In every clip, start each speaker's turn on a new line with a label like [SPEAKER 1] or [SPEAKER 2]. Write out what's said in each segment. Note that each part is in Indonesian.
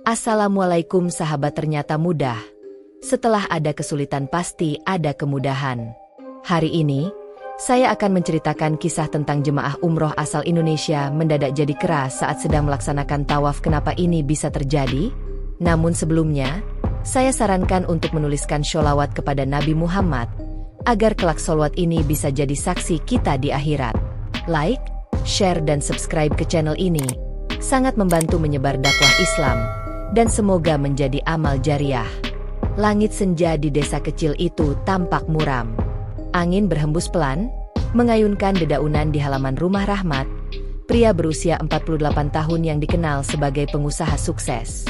[SPEAKER 1] Assalamualaikum sahabat, ternyata mudah. Setelah ada kesulitan pasti ada kemudahan. Hari ini, saya akan menceritakan kisah tentang jemaah umroh asal Indonesia mendadak jadi keras saat sedang melaksanakan tawaf. Kenapa ini bisa terjadi? Namun sebelumnya, saya sarankan untuk menuliskan sholawat kepada Nabi Muhammad, agar kelak sholawat ini bisa jadi saksi kita di akhirat. Like, share dan subscribe ke channel ini, sangat membantu menyebar dakwah Islam, dan semoga menjadi amal jariah. Langit senja di desa kecil itu tampak muram. Angin berhembus pelan, mengayunkan dedaunan di halaman rumah Rahmat, pria berusia 48 tahun yang dikenal sebagai pengusaha sukses.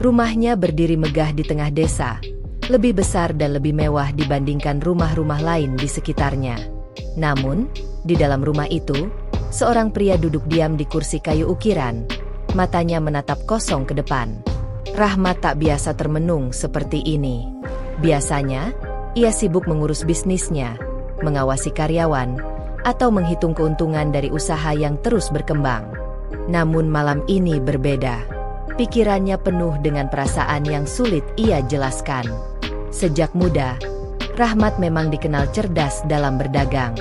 [SPEAKER 1] Rumahnya berdiri megah di tengah desa, lebih besar dan lebih mewah dibandingkan rumah-rumah lain di sekitarnya. Namun, di dalam rumah itu, seorang pria duduk diam di kursi kayu ukiran, matanya menatap kosong ke depan. Rahmat tak biasa termenung seperti ini. Biasanya, ia sibuk mengurus bisnisnya, mengawasi karyawan, atau menghitung keuntungan dari usaha yang terus berkembang. Namun malam ini berbeda. Pikirannya penuh dengan perasaan yang sulit ia jelaskan. Sejak muda, Rahmat memang dikenal cerdas dalam berdagang.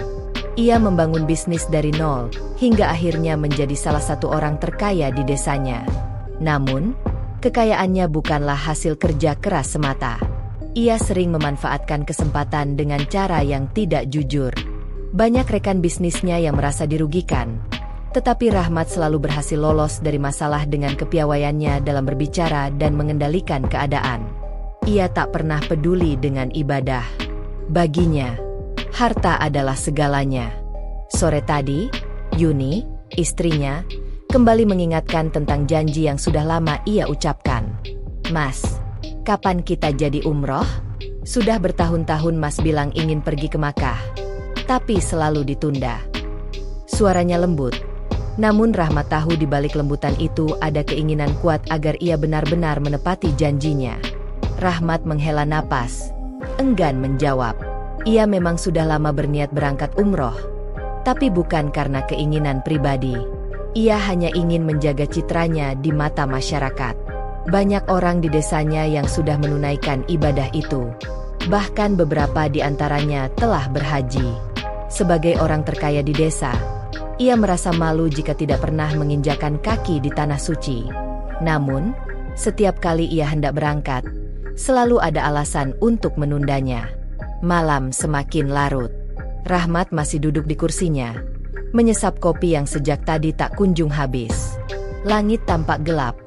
[SPEAKER 1] Ia membangun bisnis dari nol, hingga akhirnya menjadi salah satu orang terkaya di desanya. Namun, kekayaannya bukanlah hasil kerja keras semata. Ia sering memanfaatkan kesempatan dengan cara yang tidak jujur. Banyak rekan bisnisnya yang merasa dirugikan, tetapi Rahmat selalu berhasil lolos dari masalah dengan kepiawaiannya dalam berbicara dan mengendalikan keadaan. Ia tak pernah peduli dengan ibadah. Baginya, harta adalah segalanya. Sore tadi, Yuni, istrinya, kembali mengingatkan tentang janji yang sudah lama ia ucapkan. "Mas, kapan kita jadi umroh? Sudah bertahun-tahun Mas bilang ingin pergi ke Makkah, tapi selalu ditunda." Suaranya lembut, namun Rahmat tahu di balik lembutan itu ada keinginan kuat agar ia benar-benar menepati janjinya. Rahmat menghela napas, enggan menjawab. Ia memang sudah lama berniat berangkat umroh, tapi bukan karena keinginan pribadi. Ia hanya ingin menjaga citranya di mata masyarakat. Banyak orang di desanya yang sudah menunaikan ibadah itu. Bahkan beberapa di antaranya telah berhaji. Sebagai orang terkaya di desa, ia merasa malu jika tidak pernah menginjakan kaki di tanah suci. Namun, setiap kali ia hendak berangkat, selalu ada alasan untuk menundanya. Malam semakin larut. Rahmat masih duduk di kursinya, menyesap kopi yang sejak tadi tak kunjung habis. Langit tampak gelap,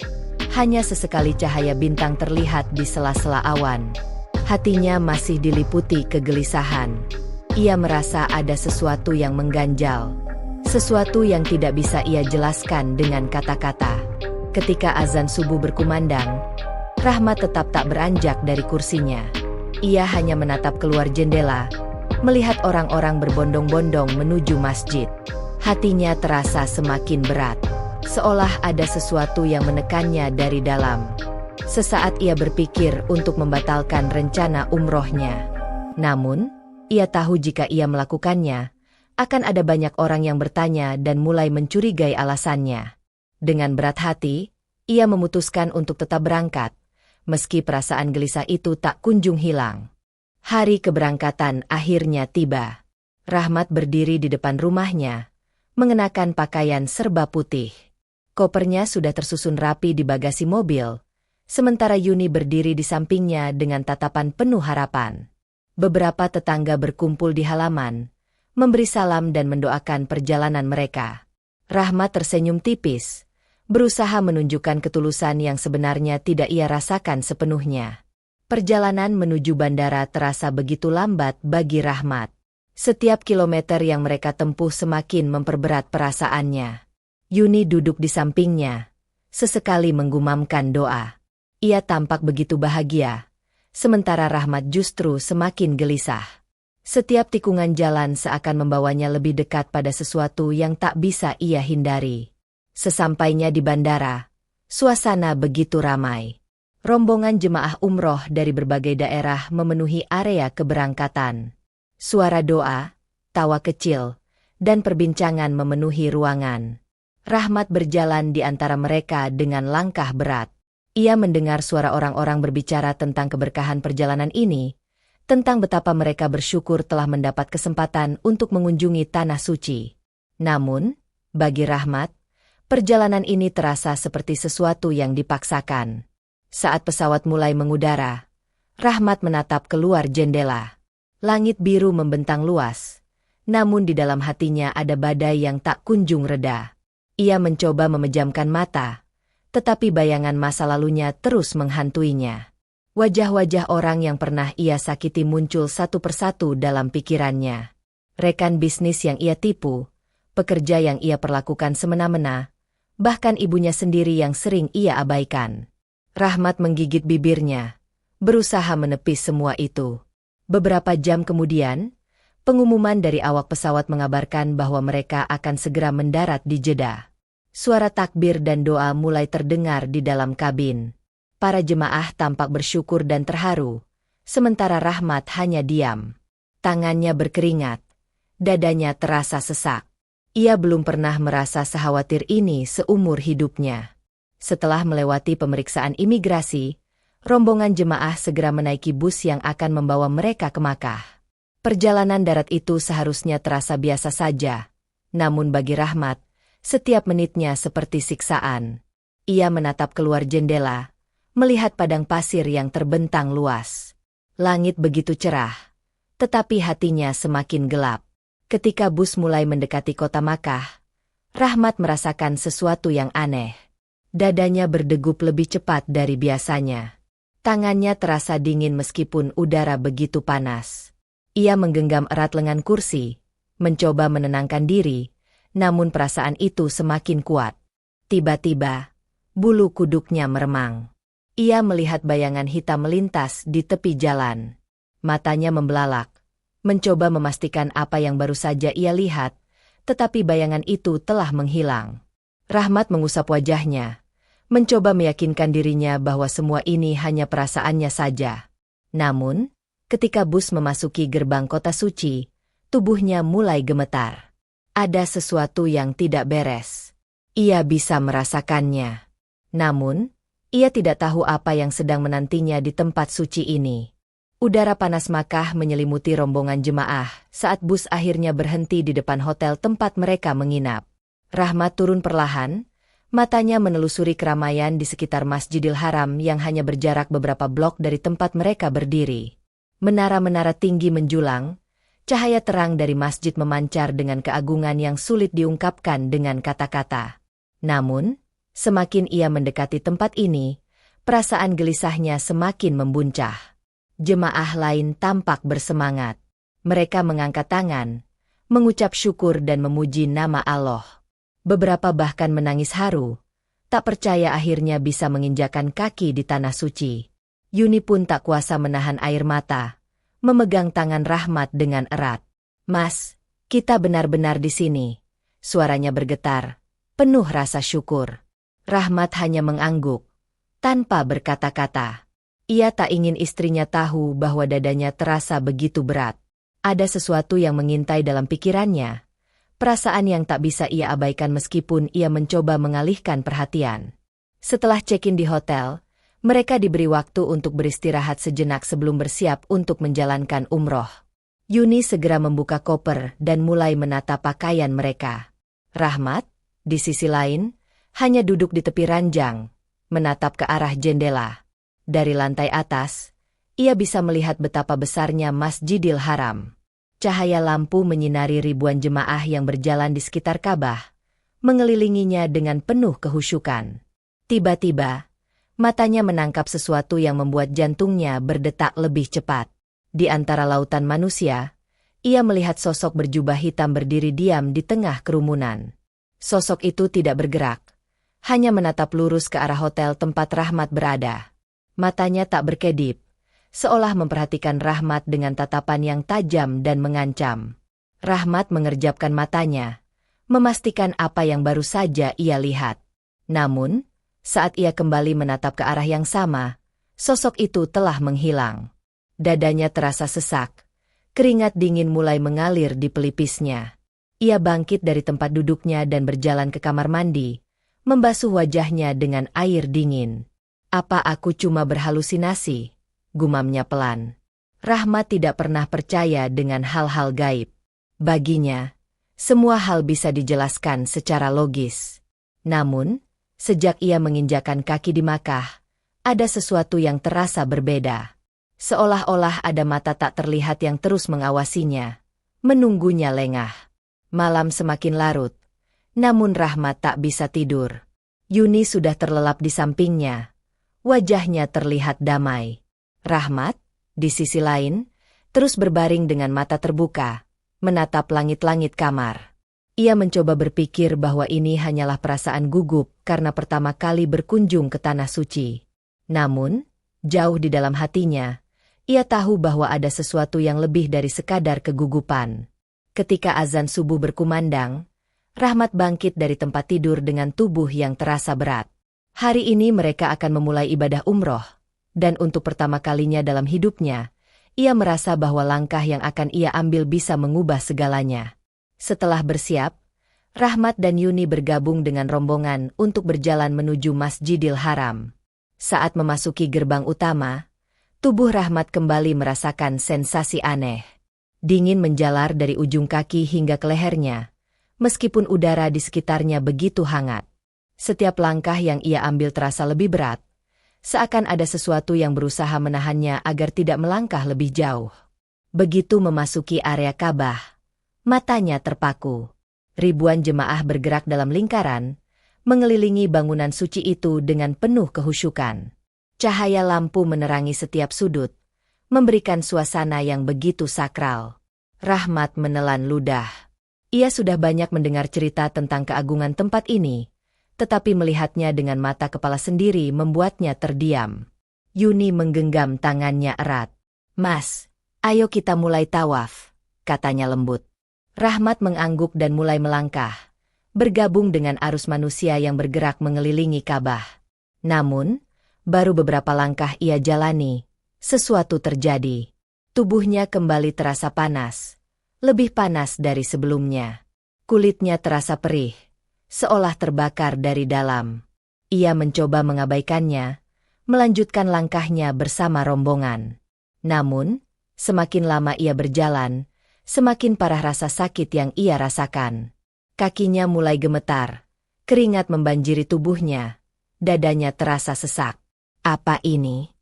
[SPEAKER 1] hanya sesekali cahaya bintang terlihat di sela-sela awan. Hatinya masih diliputi kegelisahan. Ia merasa ada sesuatu yang mengganjal, sesuatu yang tidak bisa ia jelaskan dengan kata-kata. Ketika azan subuh berkumandang, Rahmat tetap tak beranjak dari kursinya. Ia hanya menatap keluar jendela, melihat orang-orang berbondong-bondong menuju masjid. Hatinya terasa semakin berat, seolah ada sesuatu yang menekannya dari dalam. Sesaat ia berpikir untuk membatalkan rencana umrohnya. Namun, ia tahu jika ia melakukannya, akan ada banyak orang yang bertanya dan mulai mencurigai alasannya. Dengan berat hati, ia memutuskan untuk tetap berangkat, meski perasaan gelisah itu tak kunjung hilang. Hari keberangkatan akhirnya tiba. Rahmat berdiri di depan rumahnya, mengenakan pakaian serba putih. Kopernya sudah tersusun rapi di bagasi mobil, sementara Yuni berdiri di sampingnya dengan tatapan penuh harapan. Beberapa tetangga berkumpul di halaman, memberi salam dan mendoakan perjalanan mereka. Rahmat tersenyum tipis, berusaha menunjukkan ketulusan yang sebenarnya tidak ia rasakan sepenuhnya. Perjalanan menuju bandara terasa begitu lambat bagi Rahmat. Setiap kilometer yang mereka tempuh semakin memperberat perasaannya. Yuni duduk di sampingnya, sesekali menggumamkan doa. Ia tampak begitu bahagia, sementara Rahmat justru semakin gelisah. Setiap tikungan jalan seakan membawanya lebih dekat pada sesuatu yang tak bisa ia hindari. Sesampainya di bandara, suasana begitu ramai. Rombongan jemaah umroh dari berbagai daerah memenuhi area keberangkatan. Suara doa, tawa kecil, dan perbincangan memenuhi ruangan. Rahmat berjalan di antara mereka dengan langkah berat. Ia mendengar suara orang-orang berbicara tentang keberkahan perjalanan ini, tentang betapa mereka bersyukur telah mendapat kesempatan untuk mengunjungi Tanah Suci. Namun, bagi Rahmat, perjalanan ini terasa seperti sesuatu yang dipaksakan. Saat pesawat mulai mengudara, Rahmat menatap keluar jendela. Langit biru membentang luas, namun di dalam hatinya ada badai yang tak kunjung reda. Ia mencoba memejamkan mata, tetapi bayangan masa lalunya terus menghantuinya. Wajah-wajah orang yang pernah ia sakiti muncul satu persatu dalam pikirannya. Rekan bisnis yang ia tipu, pekerja yang ia perlakukan semena-mena, bahkan ibunya sendiri yang sering ia abaikan. Rahmat menggigit bibirnya, berusaha menepis semua itu. Beberapa jam kemudian, pengumuman dari awak pesawat mengabarkan bahwa mereka akan segera mendarat di Jeddah. Suara takbir dan doa mulai terdengar di dalam kabin. Para jemaah tampak bersyukur dan terharu, sementara Rahmat hanya diam. Tangannya berkeringat, dadanya terasa sesak. Ia belum pernah merasa sekhawatir ini seumur hidupnya. Setelah melewati pemeriksaan imigrasi, rombongan jemaah segera menaiki bus yang akan membawa mereka ke Makkah. Perjalanan darat itu seharusnya terasa biasa saja, namun bagi Rahmat, setiap menitnya seperti siksaan. Ia menatap keluar jendela, melihat padang pasir yang terbentang luas. Langit begitu cerah, tetapi hatinya semakin gelap. Ketika bus mulai mendekati kota Makkah, Rahmat merasakan sesuatu yang aneh. Dadanya berdegup lebih cepat dari biasanya. Tangannya terasa dingin meskipun udara begitu panas. Ia menggenggam erat lengan kursi, mencoba menenangkan diri, namun perasaan itu semakin kuat. Tiba-tiba, bulu kuduknya meremang. Ia melihat bayangan hitam melintas di tepi jalan. Matanya membelalak, mencoba memastikan apa yang baru saja ia lihat, tetapi bayangan itu telah menghilang. Rahmat mengusap wajahnya, mencoba meyakinkan dirinya bahwa semua ini hanya perasaannya saja. Namun, ketika bus memasuki gerbang kota suci, tubuhnya mulai gemetar. Ada sesuatu yang tidak beres. Ia bisa merasakannya. Namun, ia tidak tahu apa yang sedang menantinya di tempat suci ini. Udara panas Makkah menyelimuti rombongan jemaah saat bus akhirnya berhenti di depan hotel tempat mereka menginap. Rahmat turun perlahan, matanya menelusuri keramaian di sekitar Masjidil Haram yang hanya berjarak beberapa blok dari tempat mereka berdiri. Menara-menara tinggi menjulang, cahaya terang dari masjid memancar dengan keagungan yang sulit diungkapkan dengan kata-kata. Namun, semakin ia mendekati tempat ini, perasaan gelisahnya semakin membuncah. Jemaah lain tampak bersemangat. Mereka mengangkat tangan, mengucap syukur dan memuji nama Allah. Beberapa bahkan menangis haru, tak percaya akhirnya bisa menginjakan kaki di tanah suci. Yuni pun tak kuasa menahan air mata, memegang tangan Rahmat dengan erat. "Mas, kita benar-benar di sini." Suaranya bergetar, penuh rasa syukur. Rahmat hanya mengangguk, tanpa berkata-kata. Ia tak ingin istrinya tahu bahwa dadanya terasa begitu berat. Ada sesuatu yang mengintai dalam pikirannya, perasaan yang tak bisa ia abaikan meskipun ia mencoba mengalihkan perhatian. Setelah check-in di hotel, mereka diberi waktu untuk beristirahat sejenak sebelum bersiap untuk menjalankan umroh. Yuni segera membuka koper dan mulai menata pakaian mereka. Rahmat, di sisi lain, hanya duduk di tepi ranjang, menatap ke arah jendela. Dari lantai atas, ia bisa melihat betapa besarnya Masjidil Haram. Cahaya lampu menyinari ribuan jemaah yang berjalan di sekitar Ka'bah, mengelilinginya dengan penuh kehusyukan. Tiba-tiba, matanya menangkap sesuatu yang membuat jantungnya berdetak lebih cepat. Di antara lautan manusia, ia melihat sosok berjubah hitam berdiri diam di tengah kerumunan. Sosok itu tidak bergerak, hanya menatap lurus ke arah hotel tempat Rahmat berada. Matanya tak berkedip, seolah memperhatikan Rahmat dengan tatapan yang tajam dan mengancam. Rahmat mengerjapkan matanya, memastikan apa yang baru saja ia lihat. Namun, saat ia kembali menatap ke arah yang sama, sosok itu telah menghilang. Dadanya terasa sesak, keringat dingin mulai mengalir di pelipisnya. Ia bangkit dari tempat duduknya dan berjalan ke kamar mandi, membasuh wajahnya dengan air dingin. Apa aku cuma berhalusinasi? Gumamnya pelan. Rahmat tidak pernah percaya dengan hal-hal gaib. Baginya, semua hal bisa dijelaskan secara logis. Namun, sejak ia menginjakan kaki di Makkah, ada sesuatu yang terasa berbeda. Seolah-olah ada mata tak terlihat yang terus mengawasinya, menunggunya lengah. Malam semakin larut, namun Rahmat tak bisa tidur. Yuni sudah terlelap di sampingnya. Wajahnya terlihat damai. Rahmat, di sisi lain, terus berbaring dengan mata terbuka, menatap langit-langit kamar. Ia mencoba berpikir bahwa ini hanyalah perasaan gugup karena pertama kali berkunjung ke Tanah Suci. Namun, jauh di dalam hatinya, ia tahu bahwa ada sesuatu yang lebih dari sekadar kegugupan. Ketika azan subuh berkumandang, Rahmat bangkit dari tempat tidur dengan tubuh yang terasa berat. Hari ini mereka akan memulai ibadah umroh, dan untuk pertama kalinya dalam hidupnya, ia merasa bahwa langkah yang akan ia ambil bisa mengubah segalanya. Setelah bersiap, Rahmat dan Yuni bergabung dengan rombongan untuk berjalan menuju Masjidil Haram. Saat memasuki gerbang utama, tubuh Rahmat kembali merasakan sensasi aneh. Dingin menjalar dari ujung kaki hingga ke lehernya, meskipun udara di sekitarnya begitu hangat. Setiap langkah yang ia ambil terasa lebih berat, seakan ada sesuatu yang berusaha menahannya agar tidak melangkah lebih jauh. Begitu memasuki area Ka'bah, matanya terpaku. Ribuan jemaah bergerak dalam lingkaran, mengelilingi bangunan suci itu dengan penuh kehusyukan. Cahaya lampu menerangi setiap sudut, memberikan suasana yang begitu sakral. Rahmat menelan ludah. Ia sudah banyak mendengar cerita tentang keagungan tempat ini, tetapi melihatnya dengan mata kepala sendiri membuatnya terdiam. Yuni menggenggam tangannya erat. "Mas, ayo kita mulai tawaf," katanya lembut. Rahmat mengangguk dan mulai melangkah, bergabung dengan arus manusia yang bergerak mengelilingi Ka'bah. Namun, baru beberapa langkah ia jalani, sesuatu terjadi. Tubuhnya kembali terasa panas, lebih panas dari sebelumnya. Kulitnya terasa perih, seolah terbakar dari dalam. Ia mencoba mengabaikannya, melanjutkan langkahnya bersama rombongan. Namun, semakin lama ia berjalan, semakin parah rasa sakit yang ia rasakan. Kakinya mulai gemetar, keringat membanjiri tubuhnya, dadanya terasa sesak. Apa ini?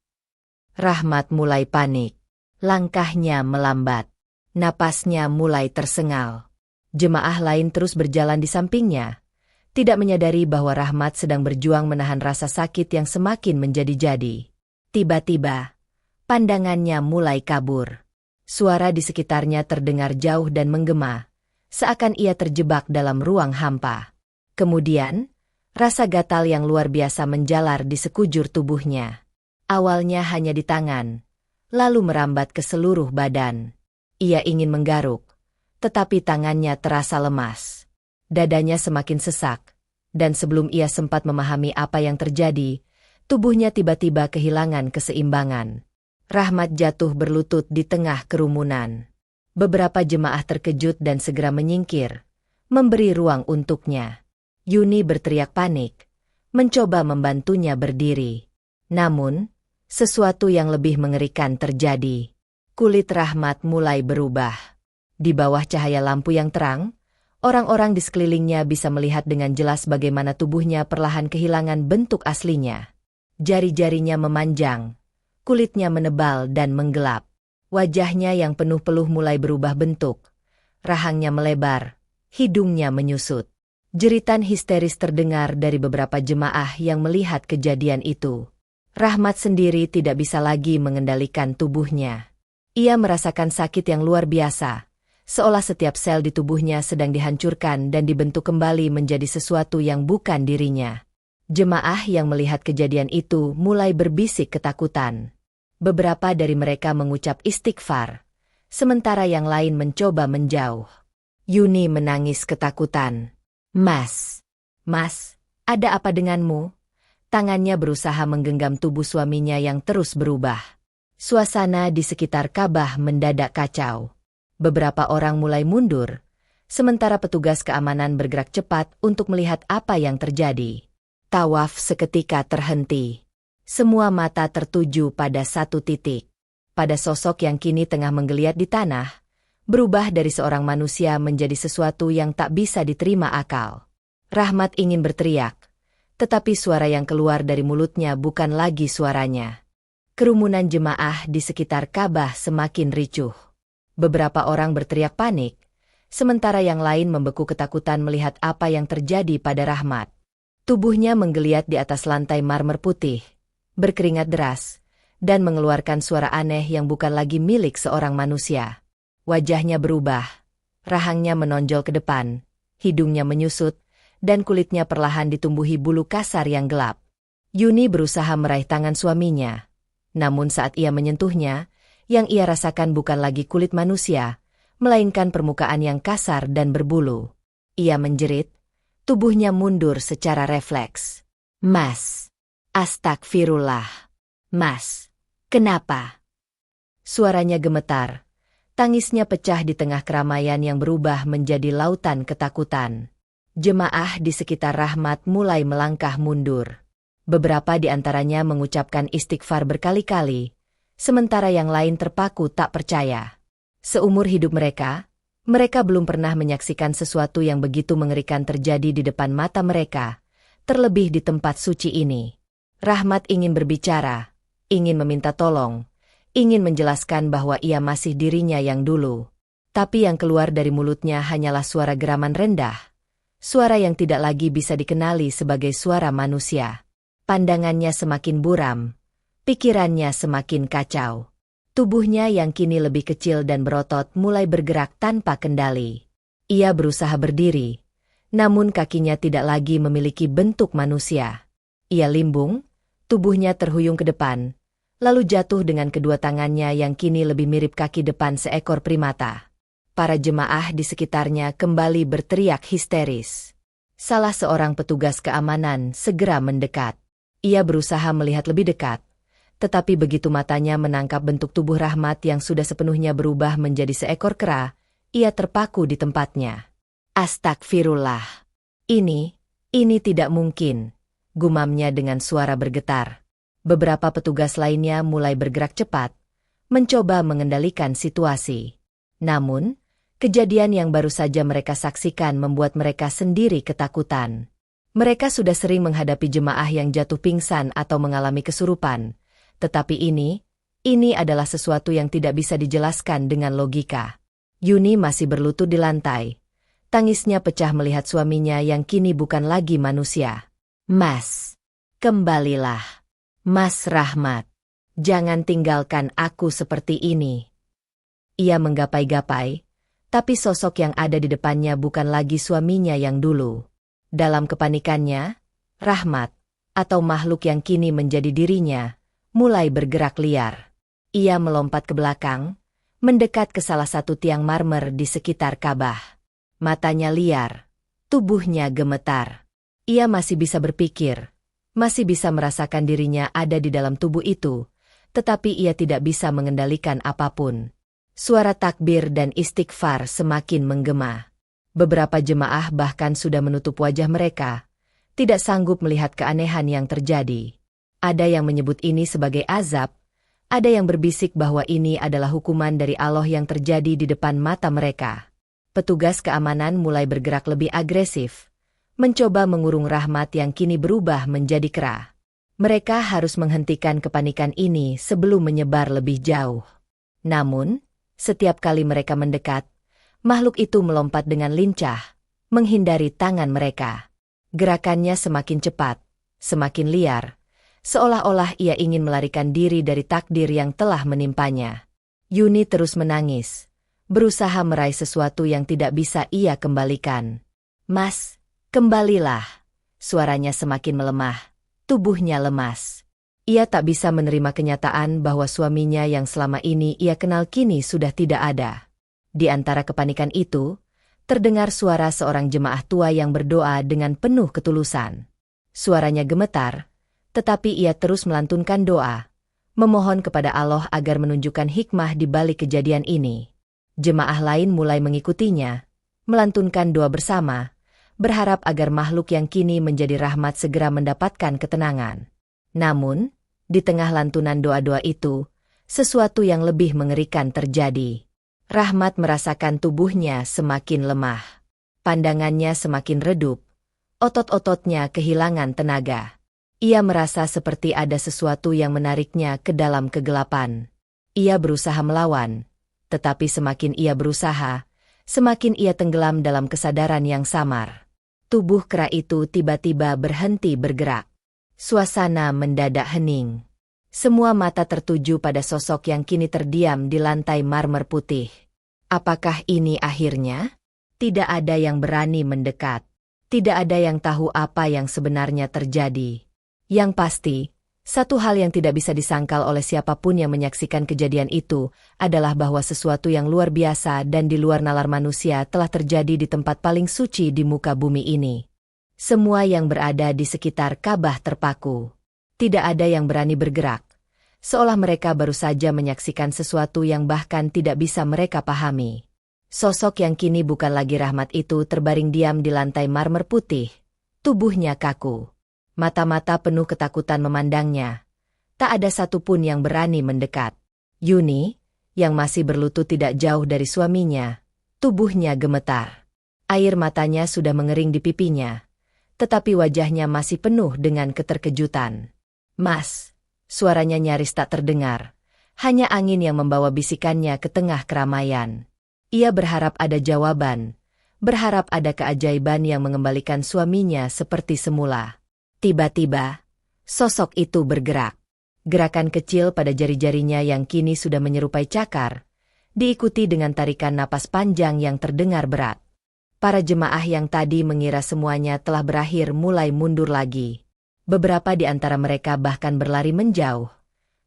[SPEAKER 1] Rahmat mulai panik. Langkahnya melambat. Napasnya mulai tersengal. Jemaah lain terus berjalan di sampingnya, tidak menyadari bahwa Rahmat sedang berjuang menahan rasa sakit yang semakin menjadi-jadi. Tiba-tiba, pandangannya mulai kabur. Suara di sekitarnya terdengar jauh dan menggema, seakan ia terjebak dalam ruang hampa. Kemudian, rasa gatal yang luar biasa menjalar di sekujur tubuhnya. Awalnya hanya di tangan, lalu merambat ke seluruh badan. Ia ingin menggaruk, tetapi tangannya terasa lemas. Dadanya semakin sesak, dan sebelum ia sempat memahami apa yang terjadi, tubuhnya tiba-tiba kehilangan keseimbangan. Rahmat jatuh berlutut di tengah kerumunan. Beberapa jemaah terkejut dan segera menyingkir, memberi ruang untuknya. Yuni berteriak panik, mencoba membantunya berdiri. Namun, sesuatu yang lebih mengerikan terjadi. Kulit Rahmat mulai berubah. Di bawah cahaya lampu yang terang, orang-orang di sekelilingnya bisa melihat dengan jelas bagaimana tubuhnya perlahan kehilangan bentuk aslinya. Jari-jarinya memanjang, kulitnya menebal dan menggelap. Wajahnya yang penuh peluh mulai berubah bentuk. Rahangnya melebar, hidungnya menyusut. Jeritan histeris terdengar dari beberapa jemaah yang melihat kejadian itu. Rahmat sendiri tidak bisa lagi mengendalikan tubuhnya. Ia merasakan sakit yang luar biasa, seolah setiap sel di tubuhnya sedang dihancurkan dan dibentuk kembali menjadi sesuatu yang bukan dirinya. Jemaah yang melihat kejadian itu mulai berbisik ketakutan. Beberapa dari mereka mengucap istighfar, sementara yang lain mencoba menjauh. Yuni menangis ketakutan. Mas, ada apa denganmu?" Tangannya berusaha menggenggam tubuh suaminya yang terus berubah. Suasana di sekitar Ka'bah mendadak kacau. Beberapa orang mulai mundur, sementara petugas keamanan bergerak cepat untuk melihat apa yang terjadi. Tawaf seketika terhenti. Semua mata tertuju pada satu titik. Pada sosok yang kini tengah menggeliat di tanah, berubah dari seorang manusia menjadi sesuatu yang tak bisa diterima akal. Rahmat ingin berteriak, tetapi suara yang keluar dari mulutnya bukan lagi suaranya. Kerumunan jemaah di sekitar Ka'bah semakin ricuh. Beberapa orang berteriak panik, sementara yang lain membeku ketakutan melihat apa yang terjadi pada Rahmat. Tubuhnya menggeliat di atas lantai marmer putih, berkeringat deras, dan mengeluarkan suara aneh yang bukan lagi milik seorang manusia. Wajahnya berubah, rahangnya menonjol ke depan, hidungnya menyusut, dan kulitnya perlahan ditumbuhi bulu kasar yang gelap. Yuni berusaha meraih tangan suaminya, namun saat ia menyentuhnya, yang ia rasakan bukan lagi kulit manusia, melainkan permukaan yang kasar dan berbulu. Ia menjerit, tubuhnya mundur secara refleks. "Mas! Astagfirullah! Mas! Kenapa?" Suaranya gemetar. Tangisnya pecah di tengah keramaian yang berubah menjadi lautan ketakutan. Jemaah di sekitar Rahmat mulai melangkah mundur. Beberapa di antaranya mengucapkan istighfar berkali-kali, sementara yang lain terpaku tak percaya. Seumur hidup mereka belum pernah menyaksikan sesuatu yang begitu mengerikan terjadi di depan mata mereka, terlebih di tempat suci ini. Rahmat ingin berbicara, ingin meminta tolong, ingin menjelaskan bahwa ia masih dirinya yang dulu. Tapi yang keluar dari mulutnya hanyalah suara geraman rendah, suara yang tidak lagi bisa dikenali sebagai suara manusia. Pandangannya semakin buram, pikirannya semakin kacau. Tubuhnya yang kini lebih kecil dan berotot mulai bergerak tanpa kendali. Ia berusaha berdiri, namun kakinya tidak lagi memiliki bentuk manusia. Ia limbung, tubuhnya terhuyung ke depan, lalu jatuh dengan kedua tangannya yang kini lebih mirip kaki depan seekor primata. Para jemaah di sekitarnya kembali berteriak histeris. Salah seorang petugas keamanan segera mendekat. Ia berusaha melihat lebih dekat, tetapi begitu matanya menangkap bentuk tubuh Rahmat yang sudah sepenuhnya berubah menjadi seekor kera, ia terpaku di tempatnya. "Astagfirullah. Ini tidak mungkin," gumamnya dengan suara bergetar. Beberapa petugas lainnya mulai bergerak cepat, mencoba mengendalikan situasi. Namun, kejadian yang baru saja mereka saksikan membuat mereka sendiri ketakutan. Mereka sudah sering menghadapi jemaah yang jatuh pingsan atau mengalami kesurupan, tetapi ini adalah sesuatu yang tidak bisa dijelaskan dengan logika. Yuni masih berlutut di lantai. Tangisnya pecah melihat suaminya yang kini bukan lagi manusia. "Mas, kembalilah. Mas Rahmat. Jangan tinggalkan aku seperti ini." Ia menggapai-gapai, tapi sosok yang ada di depannya bukan lagi suaminya yang dulu. Dalam kepanikannya, Rahmat, atau makhluk yang kini menjadi dirinya, mulai bergerak liar. Ia melompat ke belakang, mendekat ke salah satu tiang marmer di sekitar Ka'bah. Matanya liar, tubuhnya gemetar. Ia masih bisa berpikir, masih bisa merasakan dirinya ada di dalam tubuh itu, tetapi ia tidak bisa mengendalikan apapun. Suara takbir dan istighfar semakin menggema. Beberapa jemaah bahkan sudah menutup wajah mereka, tidak sanggup melihat keanehan yang terjadi. Ada yang menyebut ini sebagai azab, ada yang berbisik bahwa ini adalah hukuman dari Allah yang terjadi di depan mata mereka. Petugas keamanan mulai bergerak lebih agresif, mencoba mengurung Rahmat yang kini berubah menjadi kera. Mereka harus menghentikan kepanikan ini sebelum menyebar lebih jauh. Namun, setiap kali mereka mendekat, makhluk itu melompat dengan lincah, menghindari tangan mereka. Gerakannya semakin cepat, semakin liar, seolah-olah ia ingin melarikan diri dari takdir yang telah menimpanya. Yuni terus menangis, berusaha meraih sesuatu yang tidak bisa ia kembalikan. "Mas, kembalilah." Suaranya semakin melemah, tubuhnya lemas. Ia tak bisa menerima kenyataan bahwa suaminya yang selama ini ia kenal kini sudah tidak ada. Di antara kepanikan itu, terdengar suara seorang jemaah tua yang berdoa dengan penuh ketulusan. Suaranya gemetar, tetapi ia terus melantunkan doa, memohon kepada Allah agar menunjukkan hikmah di balik kejadian ini. Jemaah lain mulai mengikutinya, melantunkan doa bersama, berharap agar makhluk yang kini menjadi Rahmat segera mendapatkan ketenangan. Namun, Di tengah lantunan doa-doa itu, sesuatu yang lebih mengerikan terjadi. Rahmat merasakan tubuhnya semakin lemah. Pandangannya semakin redup. Otot-ototnya kehilangan tenaga. Ia merasa seperti ada sesuatu yang menariknya ke dalam kegelapan. Ia berusaha melawan, tetapi semakin ia berusaha, semakin ia tenggelam dalam kesadaran yang samar. Tubuh kera itu tiba-tiba berhenti bergerak. Suasana mendadak hening. Semua mata tertuju pada sosok yang kini terdiam di lantai marmer putih. Apakah ini akhirnya? Tidak ada yang berani mendekat. Tidak ada yang tahu apa yang sebenarnya terjadi. Yang pasti, satu hal yang tidak bisa disangkal oleh siapapun yang menyaksikan kejadian itu adalah bahwa sesuatu yang luar biasa dan di luar nalar manusia telah terjadi di tempat paling suci di muka bumi ini. Semua yang berada di sekitar Ka'bah terpaku. Tidak ada yang berani bergerak, seolah mereka baru saja menyaksikan sesuatu yang bahkan tidak bisa mereka pahami. Sosok yang kini bukan lagi Rahmat itu terbaring diam di lantai marmer putih. Tubuhnya kaku. Mata-mata penuh ketakutan memandangnya. Tak ada satupun yang berani mendekat. Yuni, yang masih berlutut tidak jauh dari suaminya, tubuhnya gemetar. Air matanya sudah mengering di pipinya, tetapi wajahnya masih penuh dengan keterkejutan. "Mas," suaranya nyaris tak terdengar. Hanya angin yang membawa bisikannya ke tengah keramaian. Ia berharap ada jawaban, berharap ada keajaiban yang mengembalikan suaminya seperti semula. Tiba-tiba, sosok itu bergerak. Gerakan kecil pada jari-jarinya yang kini sudah menyerupai cakar, diikuti dengan tarikan napas panjang yang terdengar berat. Para jemaah yang tadi mengira semuanya telah berakhir mulai mundur lagi. Beberapa di antara mereka bahkan berlari menjauh,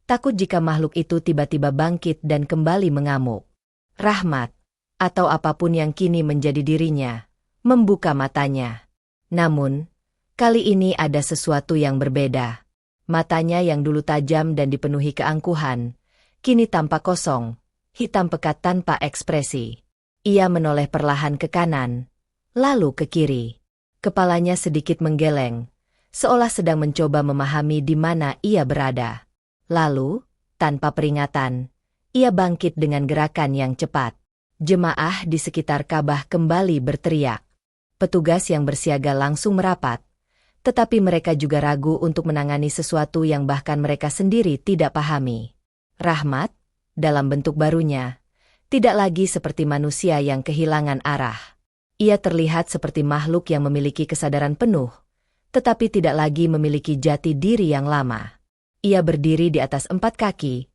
[SPEAKER 1] takut jika makhluk itu tiba-tiba bangkit dan kembali mengamuk. Rahmat, atau apapun yang kini menjadi dirinya, membuka matanya. Namun, kali ini ada sesuatu yang berbeda. Matanya yang dulu tajam dan dipenuhi keangkuhan, kini tampak kosong, hitam pekat tanpa ekspresi. Ia menoleh perlahan ke kanan, lalu ke kiri. Kepalanya sedikit menggeleng, seolah sedang mencoba memahami di mana ia berada. Lalu, tanpa peringatan, ia bangkit dengan gerakan yang cepat. Jemaah di sekitar Ka'bah kembali berteriak. Petugas yang bersiaga langsung merapat, tetapi mereka juga ragu untuk menangani sesuatu yang bahkan mereka sendiri tidak pahami. Rahmat, dalam bentuk barunya, tidak lagi seperti manusia yang kehilangan arah. Ia terlihat seperti makhluk yang memiliki kesadaran penuh, tetapi tidak lagi memiliki jati diri yang lama. Ia berdiri di atas 4 kaki,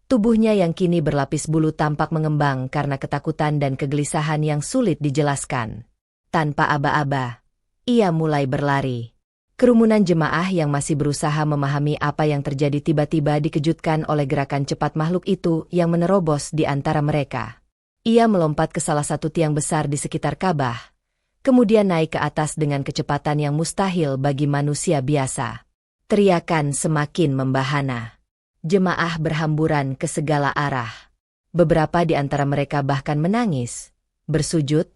[SPEAKER 1] tubuhnya yang kini berlapis bulu tampak mengembang karena ketakutan dan kegelisahan yang sulit dijelaskan. Tanpa aba-aba, ia mulai berlari. Kerumunan jemaah yang masih berusaha memahami apa yang terjadi tiba-tiba dikejutkan oleh gerakan cepat makhluk itu yang menerobos di antara mereka. Ia melompat ke salah satu tiang besar di sekitar Ka'bah, kemudian naik ke atas dengan kecepatan yang mustahil bagi manusia biasa. Teriakan semakin membahana. Jemaah berhamburan ke segala arah. Beberapa di antara mereka bahkan menangis, bersujud,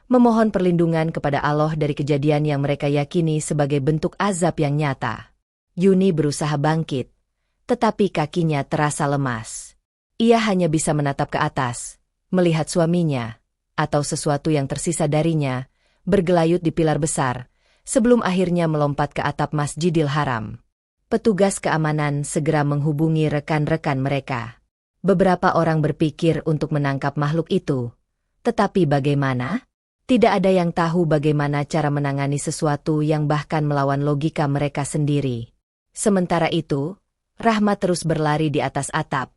[SPEAKER 1] memohon perlindungan kepada Allah dari kejadian yang mereka yakini sebagai bentuk azab yang nyata. Yuni berusaha bangkit, tetapi kakinya terasa lemas. Ia hanya bisa menatap ke atas, melihat suaminya, atau sesuatu yang tersisa darinya, bergelayut di pilar besar, sebelum akhirnya melompat ke atap Masjidil Haram. Petugas keamanan segera menghubungi rekan-rekan mereka. Beberapa orang berpikir untuk menangkap makhluk itu. Tetapi bagaimana? Tidak ada yang tahu bagaimana cara menangani sesuatu yang bahkan melawan logika mereka sendiri. Sementara itu, Rahmat terus berlari di atas atap.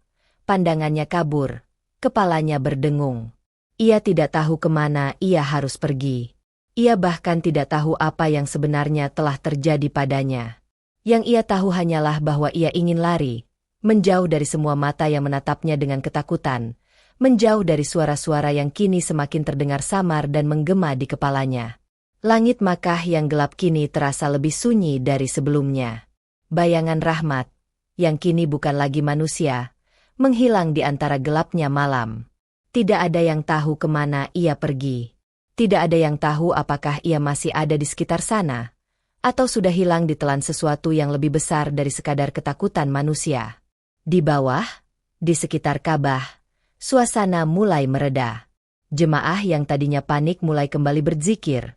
[SPEAKER 1] Pandangannya kabur, kepalanya berdengung. Ia tidak tahu kemana ia harus pergi. Ia bahkan tidak tahu apa yang sebenarnya telah terjadi padanya. Yang ia tahu hanyalah bahwa ia ingin lari, menjauh dari semua mata yang menatapnya dengan ketakutan, menjauh dari suara-suara yang kini semakin terdengar samar dan menggema di kepalanya. Langit Makkah yang gelap kini terasa lebih sunyi dari sebelumnya. Bayangan Rahmat, yang kini bukan lagi manusia, menghilang di antara gelapnya malam. Tidak ada yang tahu kemana ia pergi. Tidak ada yang tahu apakah ia masih ada di sekitar sana, Atau sudah hilang ditelan sesuatu yang lebih besar dari sekadar ketakutan manusia? Di bawah, di sekitar Ka'bah, suasana mulai mereda. Jemaah yang tadinya panik mulai kembali berzikir,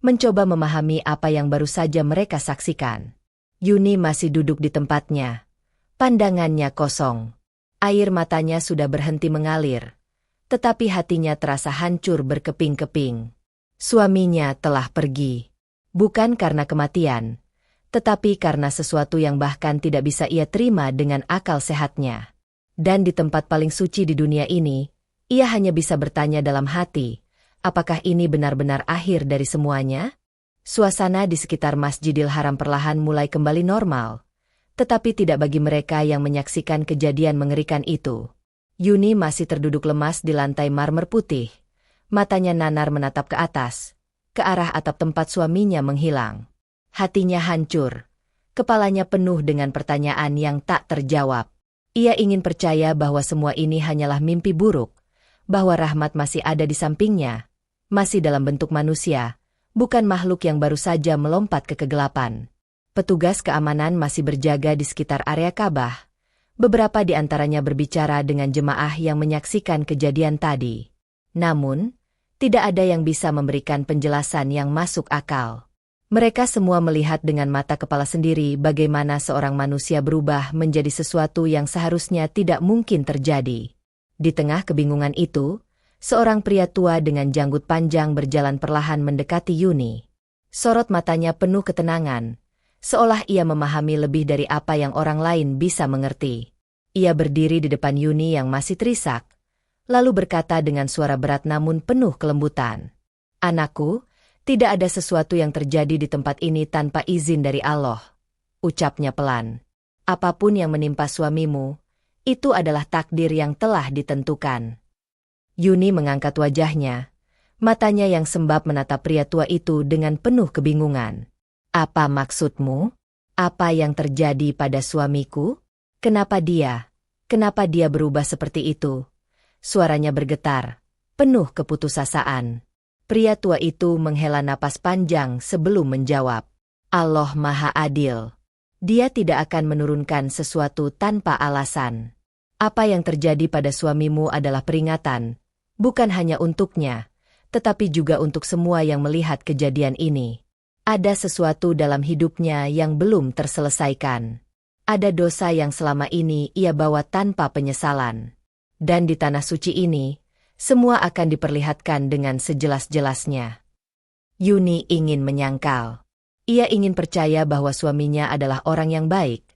[SPEAKER 1] mencoba memahami apa yang baru saja mereka saksikan. Yuni masih duduk di tempatnya. Pandangannya kosong. Air matanya sudah berhenti mengalir, tetapi hatinya terasa hancur berkeping-keping. Suaminya telah pergi. Bukan karena kematian, tetapi karena sesuatu yang bahkan tidak bisa ia terima dengan akal sehatnya. Dan di tempat paling suci di dunia ini, ia hanya bisa bertanya dalam hati, apakah ini benar-benar akhir dari semuanya? Suasana di sekitar Masjidil Haram perlahan mulai kembali normal, tetapi tidak bagi mereka yang menyaksikan kejadian mengerikan itu. Yuni masih terduduk lemas di lantai marmer putih. Matanya nanar menatap ke atas, ke arah atap tempat suaminya menghilang. Hatinya hancur. Kepalanya penuh dengan pertanyaan yang tak terjawab. Ia ingin percaya bahwa semua ini hanyalah mimpi buruk, bahwa Rahmat masih ada di sampingnya, masih dalam bentuk manusia, bukan makhluk yang baru saja melompat ke kegelapan. Petugas keamanan masih berjaga di sekitar area Ka'bah. Beberapa di antaranya berbicara dengan jemaah yang menyaksikan kejadian tadi. Namun, tidak ada yang bisa memberikan penjelasan yang masuk akal. Mereka semua melihat dengan mata kepala sendiri bagaimana seorang manusia berubah menjadi sesuatu yang seharusnya tidak mungkin terjadi. Di tengah kebingungan itu, seorang pria tua dengan janggut panjang berjalan perlahan mendekati Yuni. Sorot matanya penuh ketenangan, seolah ia memahami lebih dari apa yang orang lain bisa mengerti. Ia berdiri di depan Yuni yang masih terisak, lalu berkata dengan suara berat namun penuh kelembutan. "Anakku, tidak ada sesuatu yang terjadi di tempat ini tanpa izin dari Allah," ucapnya pelan. "Apapun yang menimpa suamimu, itu adalah takdir yang telah ditentukan." Yuni mengangkat wajahnya, matanya yang sembab menatap pria tua itu dengan penuh kebingungan. "Apa maksudmu? Apa yang terjadi pada suamiku? Kenapa dia berubah seperti itu?" Suaranya bergetar, penuh keputusasaan. Pria tua itu menghela napas panjang sebelum menjawab. "Allah Maha Adil. Dia tidak akan menurunkan sesuatu tanpa alasan. Apa yang terjadi pada suamimu adalah peringatan, bukan hanya untuknya, tetapi juga untuk semua yang melihat kejadian ini. Ada sesuatu dalam hidupnya yang belum terselesaikan. Ada dosa yang selama ini ia bawa tanpa penyesalan. Dan di tanah suci ini, semua akan diperlihatkan dengan sejelas-jelasnya." Yuni ingin menyangkal. Ia ingin percaya bahwa suaminya adalah orang yang baik,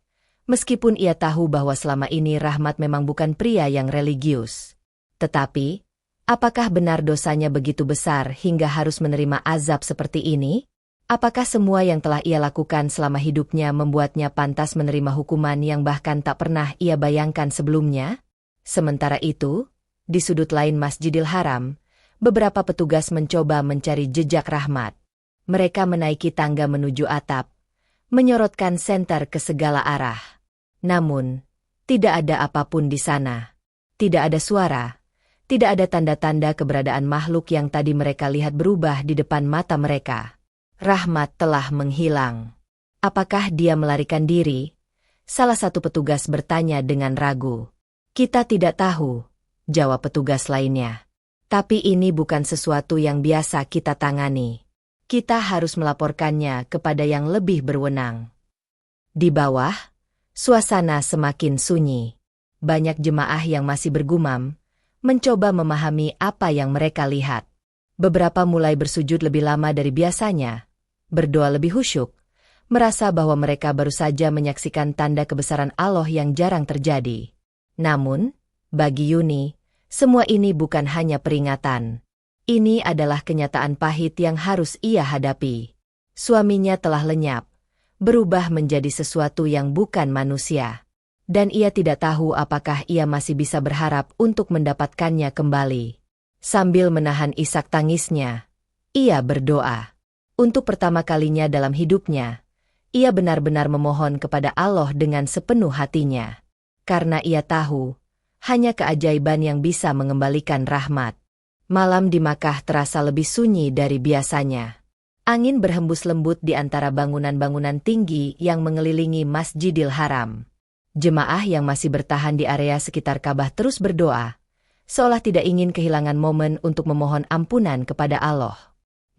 [SPEAKER 1] meskipun ia tahu bahwa selama ini Rahmat memang bukan pria yang religius. Tetapi, apakah benar dosanya begitu besar hingga harus menerima azab seperti ini? Apakah semua yang telah ia lakukan selama hidupnya membuatnya pantas menerima hukuman yang bahkan tak pernah ia bayangkan sebelumnya? Sementara itu, di sudut lain Masjidil Haram, beberapa petugas mencoba mencari jejak Rahmat. Mereka menaiki tangga menuju atap, menyorotkan senter ke segala arah. Namun, tidak ada apapun di sana. Tidak ada suara, tidak ada tanda-tanda keberadaan makhluk yang tadi mereka lihat berubah di depan mata mereka. Rahmat telah menghilang. Apakah dia melarikan diri? Salah satu petugas bertanya dengan ragu. "Kita tidak tahu," jawab petugas lainnya. "Tapi ini bukan sesuatu yang biasa kita tangani. Kita harus melaporkannya kepada yang lebih berwenang." Di bawah, suasana semakin sunyi. Banyak jemaah yang masih bergumam, mencoba memahami apa yang mereka lihat. Beberapa mulai bersujud lebih lama dari biasanya, berdoa lebih khusyuk, merasa bahwa mereka baru saja menyaksikan tanda kebesaran Allah yang jarang terjadi. Namun, bagi Yuni, semua ini bukan hanya peringatan. Ini adalah kenyataan pahit yang harus ia hadapi. Suaminya telah lenyap, berubah menjadi sesuatu yang bukan manusia. Dan ia tidak tahu apakah ia masih bisa berharap untuk mendapatkannya kembali. Sambil menahan isak tangisnya, ia berdoa. Untuk pertama kalinya dalam hidupnya, ia benar-benar memohon kepada Allah dengan sepenuh hatinya. Karena ia tahu, hanya keajaiban yang bisa mengembalikan Rahmat. Malam di Makkah terasa lebih sunyi dari biasanya. Angin berhembus lembut di antara bangunan-bangunan tinggi yang mengelilingi Masjidil Haram. Jemaah yang masih bertahan di area sekitar Ka'bah terus berdoa, seolah tidak ingin kehilangan momen untuk memohon ampunan kepada Allah.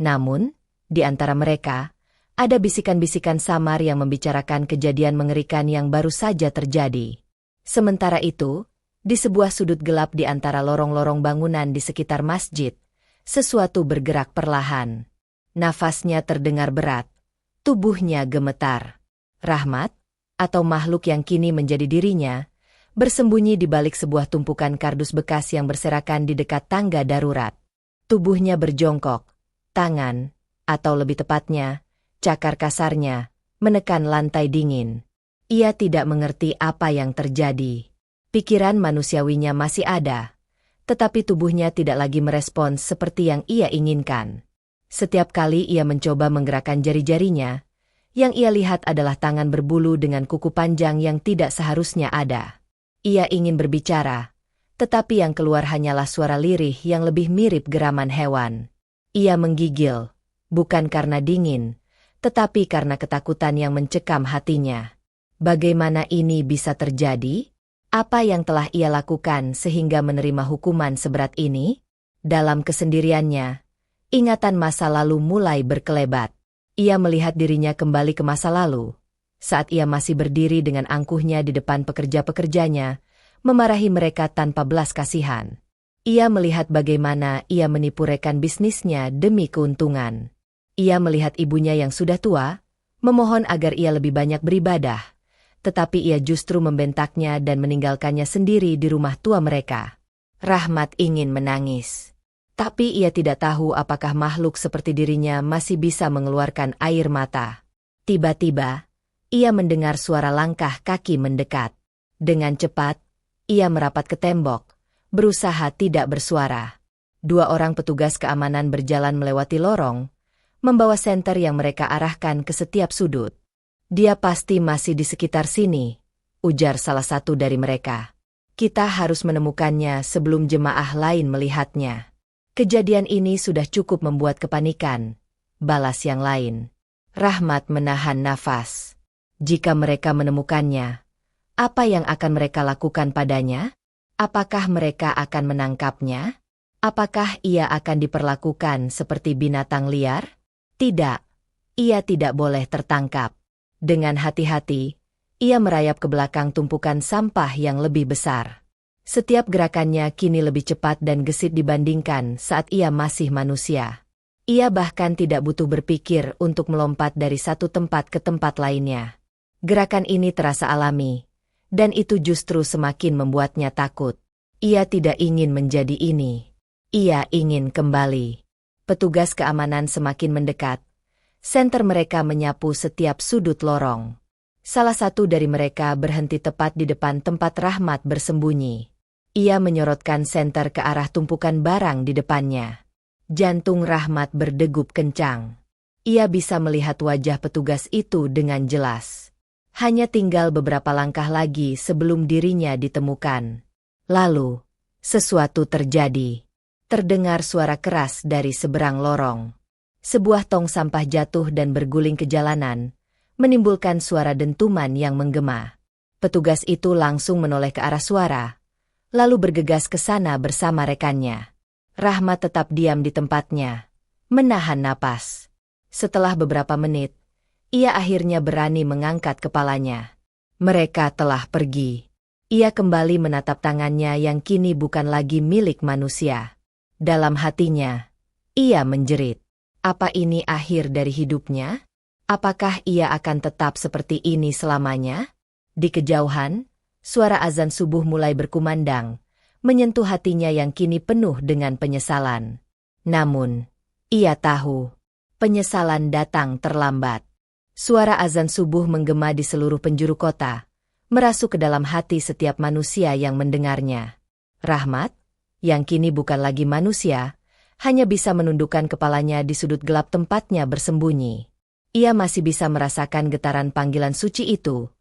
[SPEAKER 1] Namun, di antara mereka, ada bisikan-bisikan samar yang membicarakan kejadian mengerikan yang baru saja terjadi. Sementara itu, di sebuah sudut gelap di antara lorong-lorong bangunan di sekitar masjid, sesuatu bergerak perlahan. Nafasnya terdengar berat, tubuhnya gemetar. Rahmat, atau makhluk yang kini menjadi dirinya, bersembunyi di balik sebuah tumpukan kardus bekas yang berserakan di dekat tangga darurat. Tubuhnya berjongkok, tangan, atau lebih tepatnya, cakar kasarnya, menekan lantai dingin. Ia tidak mengerti apa yang terjadi. Pikiran manusiawinya masih ada, tetapi tubuhnya tidak lagi merespons seperti yang ia inginkan. Setiap kali ia mencoba menggerakkan jari-jarinya, yang ia lihat adalah tangan berbulu dengan kuku panjang yang tidak seharusnya ada. Ia ingin berbicara, tetapi yang keluar hanyalah suara lirih yang lebih mirip geraman hewan. Ia menggigil, bukan karena dingin, tetapi karena ketakutan yang mencekam hatinya. Bagaimana ini bisa terjadi? Apa yang telah ia lakukan sehingga menerima hukuman seberat ini? Dalam kesendiriannya, ingatan masa lalu mulai berkelebat. Ia melihat dirinya kembali ke masa lalu, saat ia masih berdiri dengan angkuhnya di depan pekerja-pekerjanya, memarahi mereka tanpa belas kasihan. Ia melihat bagaimana ia menipu rekan bisnisnya demi keuntungan. Ia melihat ibunya yang sudah tua, memohon agar ia lebih banyak beribadah, tetapi ia justru membentaknya dan meninggalkannya sendiri di rumah tua mereka. Rahmat ingin menangis, tapi ia tidak tahu apakah makhluk seperti dirinya masih bisa mengeluarkan air mata. Tiba-tiba, ia mendengar suara langkah kaki mendekat. Dengan cepat, ia merapat ke tembok, berusaha tidak bersuara. 2 orang petugas keamanan berjalan melewati lorong, membawa senter yang mereka arahkan ke setiap sudut. "Dia pasti masih di sekitar sini," ujar salah satu dari mereka. "Kita harus menemukannya sebelum jemaah lain melihatnya." "Kejadian ini sudah cukup membuat kepanikan," balas yang lain. Rahmat menahan nafas. Jika mereka menemukannya, apa yang akan mereka lakukan padanya? Apakah mereka akan menangkapnya? Apakah ia akan diperlakukan seperti binatang liar? Tidak, ia tidak boleh tertangkap. Dengan hati-hati, ia merayap ke belakang tumpukan sampah yang lebih besar. Setiap gerakannya kini lebih cepat dan gesit dibandingkan saat ia masih manusia. Ia bahkan tidak butuh berpikir untuk melompat dari satu tempat ke tempat lainnya. Gerakan ini terasa alami, dan itu justru semakin membuatnya takut. Ia tidak ingin menjadi ini. Ia ingin kembali. Petugas keamanan semakin mendekat. Senter mereka menyapu setiap sudut lorong. Salah satu dari mereka berhenti tepat di depan tempat Rahmat bersembunyi. Ia menyorotkan senter ke arah tumpukan barang di depannya. Jantung Rahmat berdegup kencang. Ia bisa melihat wajah petugas itu dengan jelas. Hanya tinggal beberapa langkah lagi sebelum dirinya ditemukan. Lalu, sesuatu terjadi. Terdengar suara keras dari seberang lorong. Sebuah tong sampah jatuh dan berguling ke jalanan, menimbulkan suara dentuman yang menggema. Petugas itu langsung menoleh ke arah suara, lalu bergegas ke sana bersama rekannya. Rahmat tetap diam di tempatnya, menahan napas. Setelah beberapa menit, ia akhirnya berani mengangkat kepalanya. Mereka telah pergi. Ia kembali menatap tangannya yang kini bukan lagi milik manusia. Dalam hatinya, ia menjerit. Apa ini akhir dari hidupnya? Apakah ia akan tetap seperti ini selamanya? Di kejauhan, suara azan subuh mulai berkumandang, menyentuh hatinya yang kini penuh dengan penyesalan. Namun, ia tahu, penyesalan datang terlambat. Suara azan subuh menggema di seluruh penjuru kota, merasuk ke dalam hati setiap manusia yang mendengarnya. Rahmat, yang kini bukan lagi manusia, hanya bisa menundukkan kepalanya di sudut gelap tempatnya bersembunyi. Ia masih bisa merasakan getaran panggilan suci itu,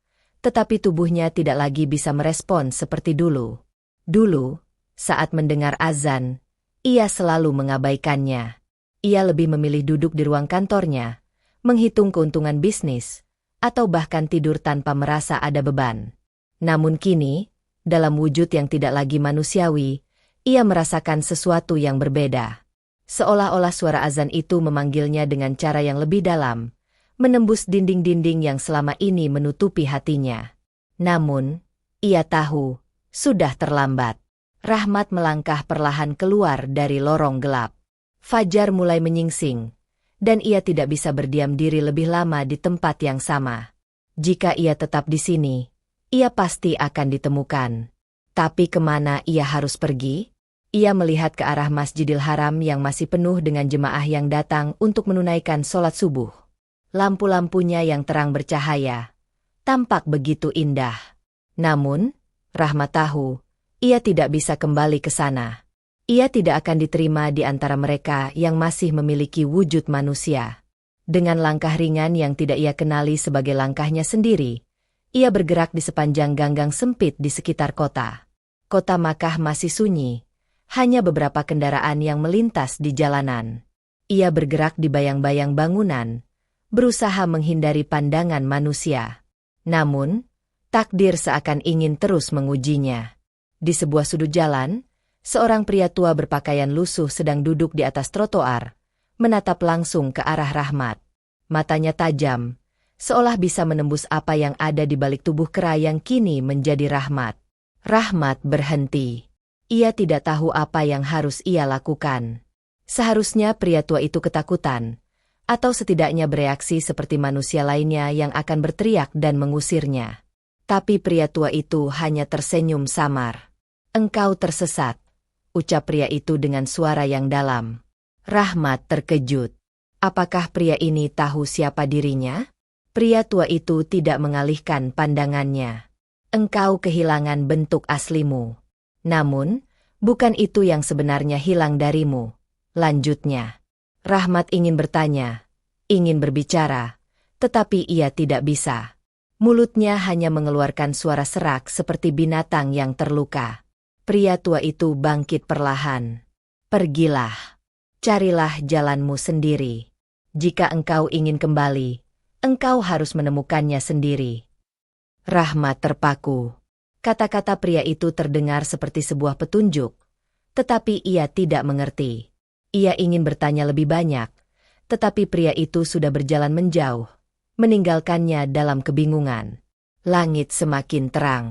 [SPEAKER 1] tetapi tubuhnya tidak lagi bisa merespon seperti dulu. Dulu, saat mendengar azan, ia selalu mengabaikannya. Ia lebih memilih duduk di ruang kantornya, menghitung keuntungan bisnis, atau bahkan tidur tanpa merasa ada beban. Namun kini, dalam wujud yang tidak lagi manusiawi, ia merasakan sesuatu yang berbeda. Seolah-olah suara azan itu memanggilnya dengan cara yang lebih dalam, menembus dinding-dinding yang selama ini menutupi hatinya. Namun, ia tahu, sudah terlambat. Rahmat melangkah perlahan keluar dari lorong gelap. Fajar mulai menyingsing, dan ia tidak bisa berdiam diri lebih lama di tempat yang sama. Jika ia tetap di sini, ia pasti akan ditemukan. Tapi kemana ia harus pergi? Ia melihat ke arah Masjidil Haram yang masih penuh dengan jemaah yang datang untuk menunaikan sholat subuh. Lampu-lampunya yang terang bercahaya, tampak begitu indah. Namun, Rahmat tahu, ia tidak bisa kembali ke sana. Ia tidak akan diterima di antara mereka yang masih memiliki wujud manusia. Dengan langkah ringan yang tidak ia kenali sebagai langkahnya sendiri, ia bergerak di sepanjang ganggang sempit di sekitar kota. Kota Makkah masih sunyi, hanya beberapa kendaraan yang melintas di jalanan. Ia bergerak di bayang-bayang bangunan, berusaha menghindari pandangan manusia. Namun, takdir seakan ingin terus mengujinya. Di sebuah sudut jalan, seorang pria tua berpakaian lusuh sedang duduk di atas trotoar, menatap langsung ke arah Rahmat. Matanya tajam, seolah bisa menembus apa yang ada di balik tubuh kera yang kini menjadi Rahmat. Rahmat berhenti. Ia tidak tahu apa yang harus ia lakukan. Seharusnya pria tua itu ketakutan, atau setidaknya bereaksi seperti manusia lainnya yang akan berteriak dan mengusirnya. Tapi pria tua itu hanya tersenyum samar. "Engkau tersesat," ucap pria itu dengan suara yang dalam. Rahmat terkejut. Apakah pria ini tahu siapa dirinya? Pria tua itu tidak mengalihkan pandangannya. "Engkau kehilangan bentuk aslimu. Namun, bukan itu yang sebenarnya hilang darimu," lanjutnya. Rahmat ingin bertanya, ingin berbicara, tetapi ia tidak bisa. Mulutnya hanya mengeluarkan suara serak seperti binatang yang terluka. Pria tua itu bangkit perlahan. "Pergilah. Carilah jalanmu sendiri. Jika engkau ingin kembali, engkau harus menemukannya sendiri." Rahmat terpaku. Kata-kata pria itu terdengar seperti sebuah petunjuk, tetapi ia tidak mengerti. Ia ingin bertanya lebih banyak, tetapi pria itu sudah berjalan menjauh, meninggalkannya dalam kebingungan. Langit semakin terang.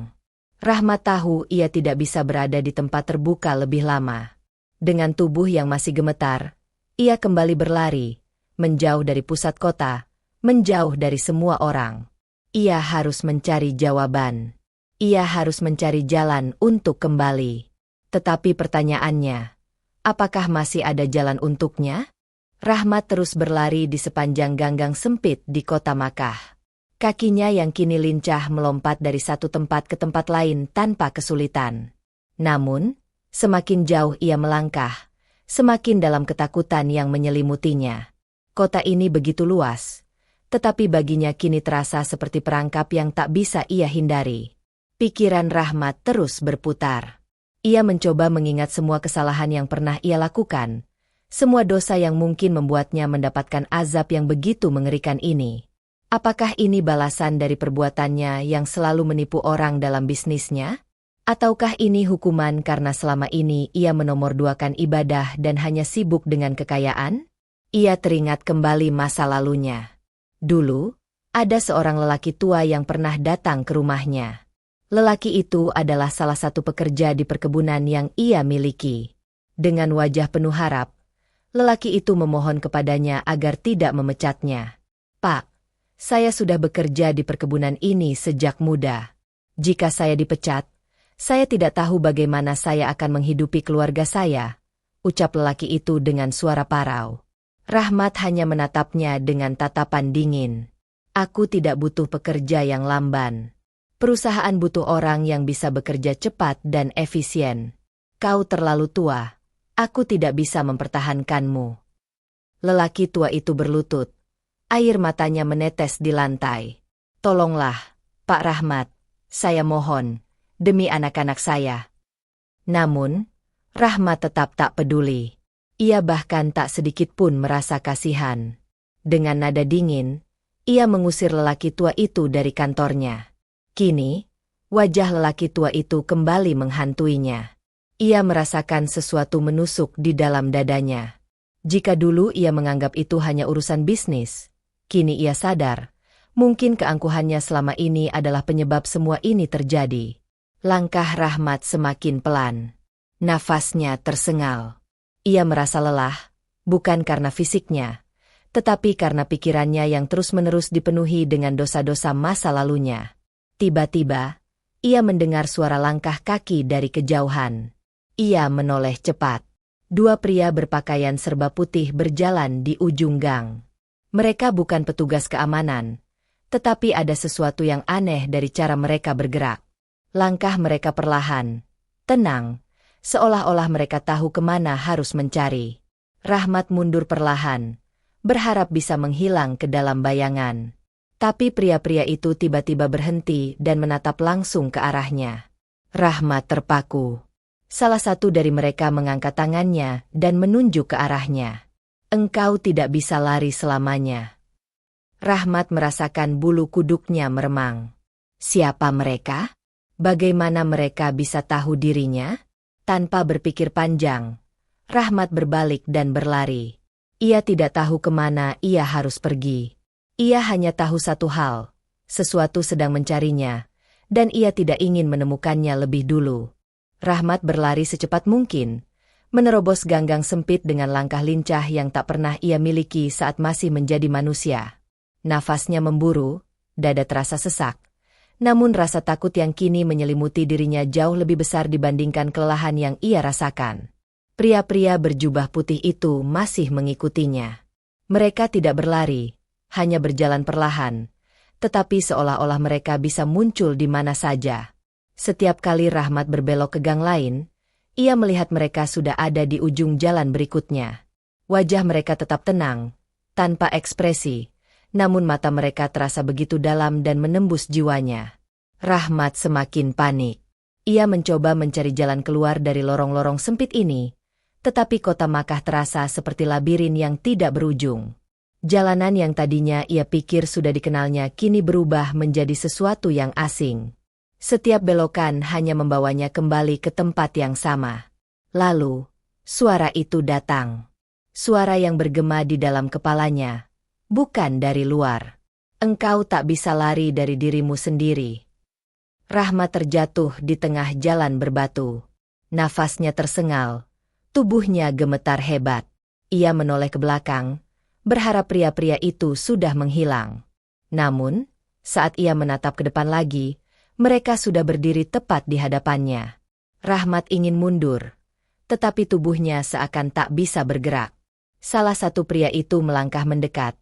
[SPEAKER 1] Rahmat tahu ia tidak bisa berada di tempat terbuka lebih lama. Dengan tubuh yang masih gemetar, ia kembali berlari, menjauh dari pusat kota, menjauh dari semua orang. Ia harus mencari jawaban. Ia harus mencari jalan untuk kembali. Tetapi pertanyaannya, apakah masih ada jalan untuknya? Rahmat terus berlari di sepanjang ganggang sempit di kota Makkah. Kakinya yang kini lincah melompat dari satu tempat ke tempat lain tanpa kesulitan. Namun, semakin jauh ia melangkah, semakin dalam ketakutan yang menyelimutinya. Kota ini begitu luas, tetapi baginya kini terasa seperti perangkap yang tak bisa ia hindari. Pikiran Rahmat terus berputar. Ia mencoba mengingat semua kesalahan yang pernah ia lakukan, semua dosa yang mungkin membuatnya mendapatkan azab yang begitu mengerikan ini. Apakah ini balasan dari perbuatannya yang selalu menipu orang dalam bisnisnya? Ataukah ini hukuman karena selama ini ia menomorduakan ibadah dan hanya sibuk dengan kekayaan? Ia teringat kembali masa lalunya. Dulu, ada seorang lelaki tua yang pernah datang ke rumahnya. Lelaki itu adalah salah satu pekerja di perkebunan yang ia miliki. Dengan wajah penuh harap, lelaki itu memohon kepadanya agar tidak memecatnya. "Pak, saya sudah bekerja di perkebunan ini sejak muda. Jika saya dipecat, saya tidak tahu bagaimana saya akan menghidupi keluarga saya," ucap lelaki itu dengan suara parau. Rahmat hanya menatapnya dengan tatapan dingin. "Aku tidak butuh pekerja yang lamban. Perusahaan butuh orang yang bisa bekerja cepat dan efisien. Kau terlalu tua. Aku tidak bisa mempertahankanmu." Lelaki tua itu berlutut. Air matanya menetes di lantai. "Tolonglah, Pak Rahmat. Saya mohon, demi anak-anak saya." Namun, Rahmat tetap tak peduli. Ia bahkan tak sedikit pun merasa kasihan. Dengan nada dingin, ia mengusir lelaki tua itu dari kantornya. Kini, wajah lelaki tua itu kembali menghantuinya. Ia merasakan sesuatu menusuk di dalam dadanya. Jika dulu ia menganggap itu hanya urusan bisnis, kini ia sadar, mungkin keangkuhannya selama ini adalah penyebab semua ini terjadi. Langkah Rahmat semakin pelan. Nafasnya tersengal. Ia merasa lelah, bukan karena fisiknya, tetapi karena pikirannya yang terus-menerus dipenuhi dengan dosa-dosa masa lalunya. Tiba-tiba, ia mendengar suara langkah kaki dari kejauhan. Ia menoleh cepat. Dua pria berpakaian serba putih berjalan di ujung gang. Mereka bukan petugas keamanan, tetapi ada sesuatu yang aneh dari cara mereka bergerak. Langkah mereka perlahan, tenang, seolah-olah mereka tahu kemana harus mencari. Rahmat mundur perlahan, berharap bisa menghilang ke dalam bayangan. Tapi pria-pria itu tiba-tiba berhenti dan menatap langsung ke arahnya. Rahmat terpaku. Salah satu dari mereka mengangkat tangannya dan menunjuk ke arahnya. Engkau tidak bisa lari selamanya. Rahmat merasakan bulu kuduknya meremang. Siapa mereka? Bagaimana mereka bisa tahu dirinya? Tanpa berpikir panjang, Rahmat berbalik dan berlari. Ia tidak tahu kemana ia harus pergi. Ia hanya tahu satu hal, sesuatu sedang mencarinya, dan ia tidak ingin menemukannya lebih dulu. Rahmat berlari secepat mungkin, menerobos gang-gang sempit dengan langkah lincah yang tak pernah ia miliki saat masih menjadi manusia. Nafasnya memburu, dada terasa sesak. Namun rasa takut yang kini menyelimuti dirinya jauh lebih besar dibandingkan kelelahan yang ia rasakan. Pria-pria berjubah putih itu masih mengikutinya. Mereka tidak berlari, hanya berjalan perlahan, tetapi seolah-olah mereka bisa muncul di mana saja. Setiap kali Rahmat berbelok ke gang lain, ia melihat mereka sudah ada di ujung jalan berikutnya. Wajah mereka tetap tenang, tanpa ekspresi. Namun mata mereka terasa begitu dalam dan menembus jiwanya. Rahmat semakin panik. Ia mencoba mencari jalan keluar dari lorong-lorong sempit ini, tetapi kota Makkah terasa seperti labirin yang tidak berujung. Jalanan yang tadinya ia pikir sudah dikenalnya kini berubah menjadi sesuatu yang asing. Setiap belokan hanya membawanya kembali ke tempat yang sama. Lalu, suara itu datang. Suara yang bergema di dalam kepalanya. Bukan dari luar. Engkau tak bisa lari dari dirimu sendiri. Rahmat terjatuh di tengah jalan berbatu. Nafasnya tersengal. Tubuhnya gemetar hebat. Ia menoleh ke belakang, berharap pria-pria itu sudah menghilang. Namun, saat ia menatap ke depan lagi, mereka sudah berdiri tepat di hadapannya. Rahmat ingin mundur, tetapi tubuhnya seakan tak bisa bergerak. Salah satu pria itu melangkah mendekat,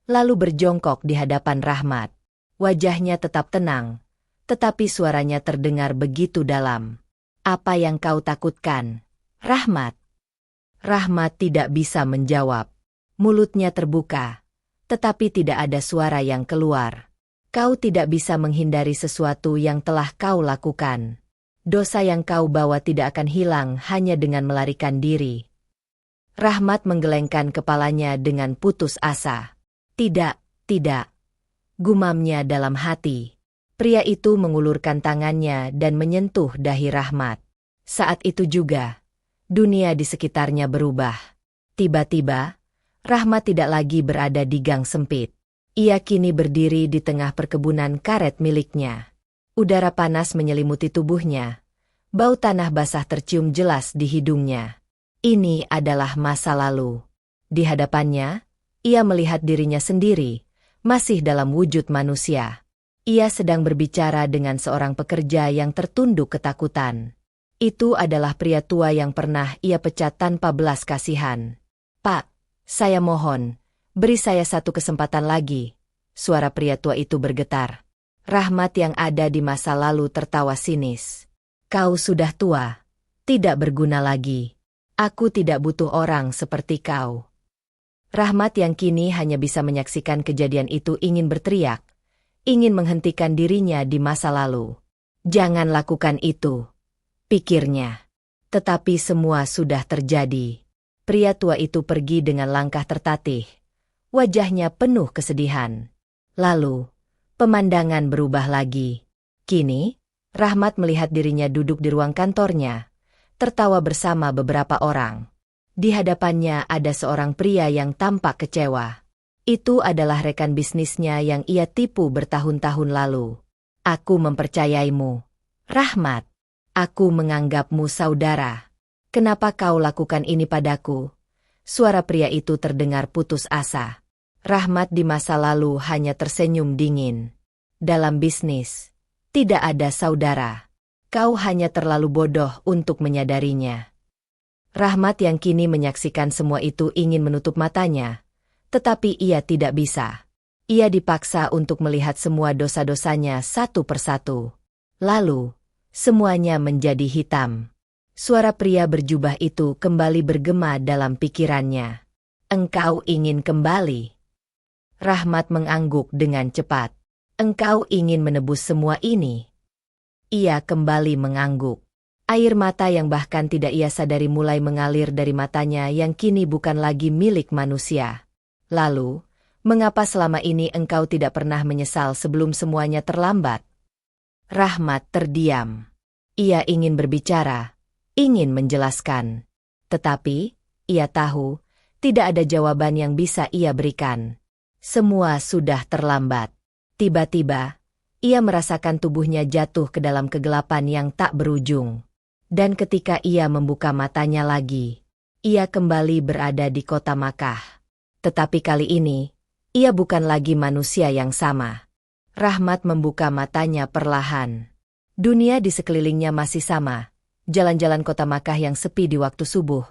[SPEAKER 1] lalu berjongkok di hadapan Rahmat. Wajahnya tetap tenang, tetapi suaranya terdengar begitu dalam. Apa yang kau takutkan, Rahmat? Rahmat tidak bisa menjawab. Mulutnya terbuka, tetapi tidak ada suara yang keluar. Kau tidak bisa menghindari sesuatu yang telah kau lakukan. Dosa yang kau bawa tidak akan hilang hanya dengan melarikan diri. Rahmat menggelengkan kepalanya dengan putus asa. Tidak, gumamnya dalam hati. Pria itu mengulurkan tangannya dan menyentuh dahi Rahmat. Saat itu juga, dunia di sekitarnya berubah. Tiba-tiba, Rahmat tidak lagi berada di gang sempit. Ia kini berdiri di tengah perkebunan karet miliknya. Udara panas menyelimuti tubuhnya. Bau tanah basah tercium jelas di hidungnya. Ini adalah masa lalu. Di hadapannya, ia melihat dirinya sendiri, masih dalam wujud manusia. Ia sedang berbicara dengan seorang pekerja yang tertunduk ketakutan. Itu adalah pria tua yang pernah ia pecat tanpa belas kasihan. Pak, saya mohon, beri saya satu kesempatan lagi. Suara pria tua itu bergetar. Rahmat yang ada di masa lalu tertawa sinis. Kau sudah tua, tidak berguna lagi. Aku tidak butuh orang seperti kau. Rahmat yang kini hanya bisa menyaksikan kejadian itu ingin berteriak, ingin menghentikan dirinya di masa lalu. Jangan lakukan itu, pikirnya. Tetapi semua sudah terjadi. Pria tua itu pergi dengan langkah tertatih. Wajahnya penuh kesedihan. Lalu, pemandangan berubah lagi. Kini, Rahmat melihat dirinya duduk di ruang kantornya, tertawa bersama beberapa orang. Di hadapannya ada seorang pria yang tampak kecewa. Itu adalah rekan bisnisnya yang ia tipu bertahun-tahun lalu. Aku mempercayaimu, Rahmat. Aku menganggapmu saudara. Kenapa kau lakukan ini padaku? Suara pria itu terdengar putus asa. Rahmat di masa lalu hanya tersenyum dingin. Dalam bisnis, tidak ada saudara. Kau hanya terlalu bodoh untuk menyadarinya. Rahmat yang kini menyaksikan semua itu ingin menutup matanya, tetapi ia tidak bisa. Ia dipaksa untuk melihat semua dosa-dosanya satu persatu. Lalu, semuanya menjadi hitam. Suara pria berjubah itu kembali bergema dalam pikirannya. Engkau ingin kembali? Rahmat mengangguk dengan cepat. Engkau ingin menebus semua ini? Ia kembali mengangguk. Air mata yang bahkan tidak ia sadari mulai mengalir dari matanya yang kini bukan lagi milik manusia. Lalu, mengapa selama ini engkau tidak pernah menyesal sebelum semuanya terlambat? Rahmat terdiam. Ia ingin berbicara, ingin menjelaskan. Tetapi, ia tahu, tidak ada jawaban yang bisa ia berikan. Semua sudah terlambat. Tiba-tiba, ia merasakan tubuhnya jatuh ke dalam kegelapan yang tak berujung. Dan ketika ia membuka matanya lagi, ia kembali berada di kota Makkah. Tetapi kali ini, ia bukan lagi manusia yang sama. Rahmat membuka matanya perlahan. Dunia di sekelilingnya masih sama. Jalan-jalan kota Makkah yang sepi di waktu subuh,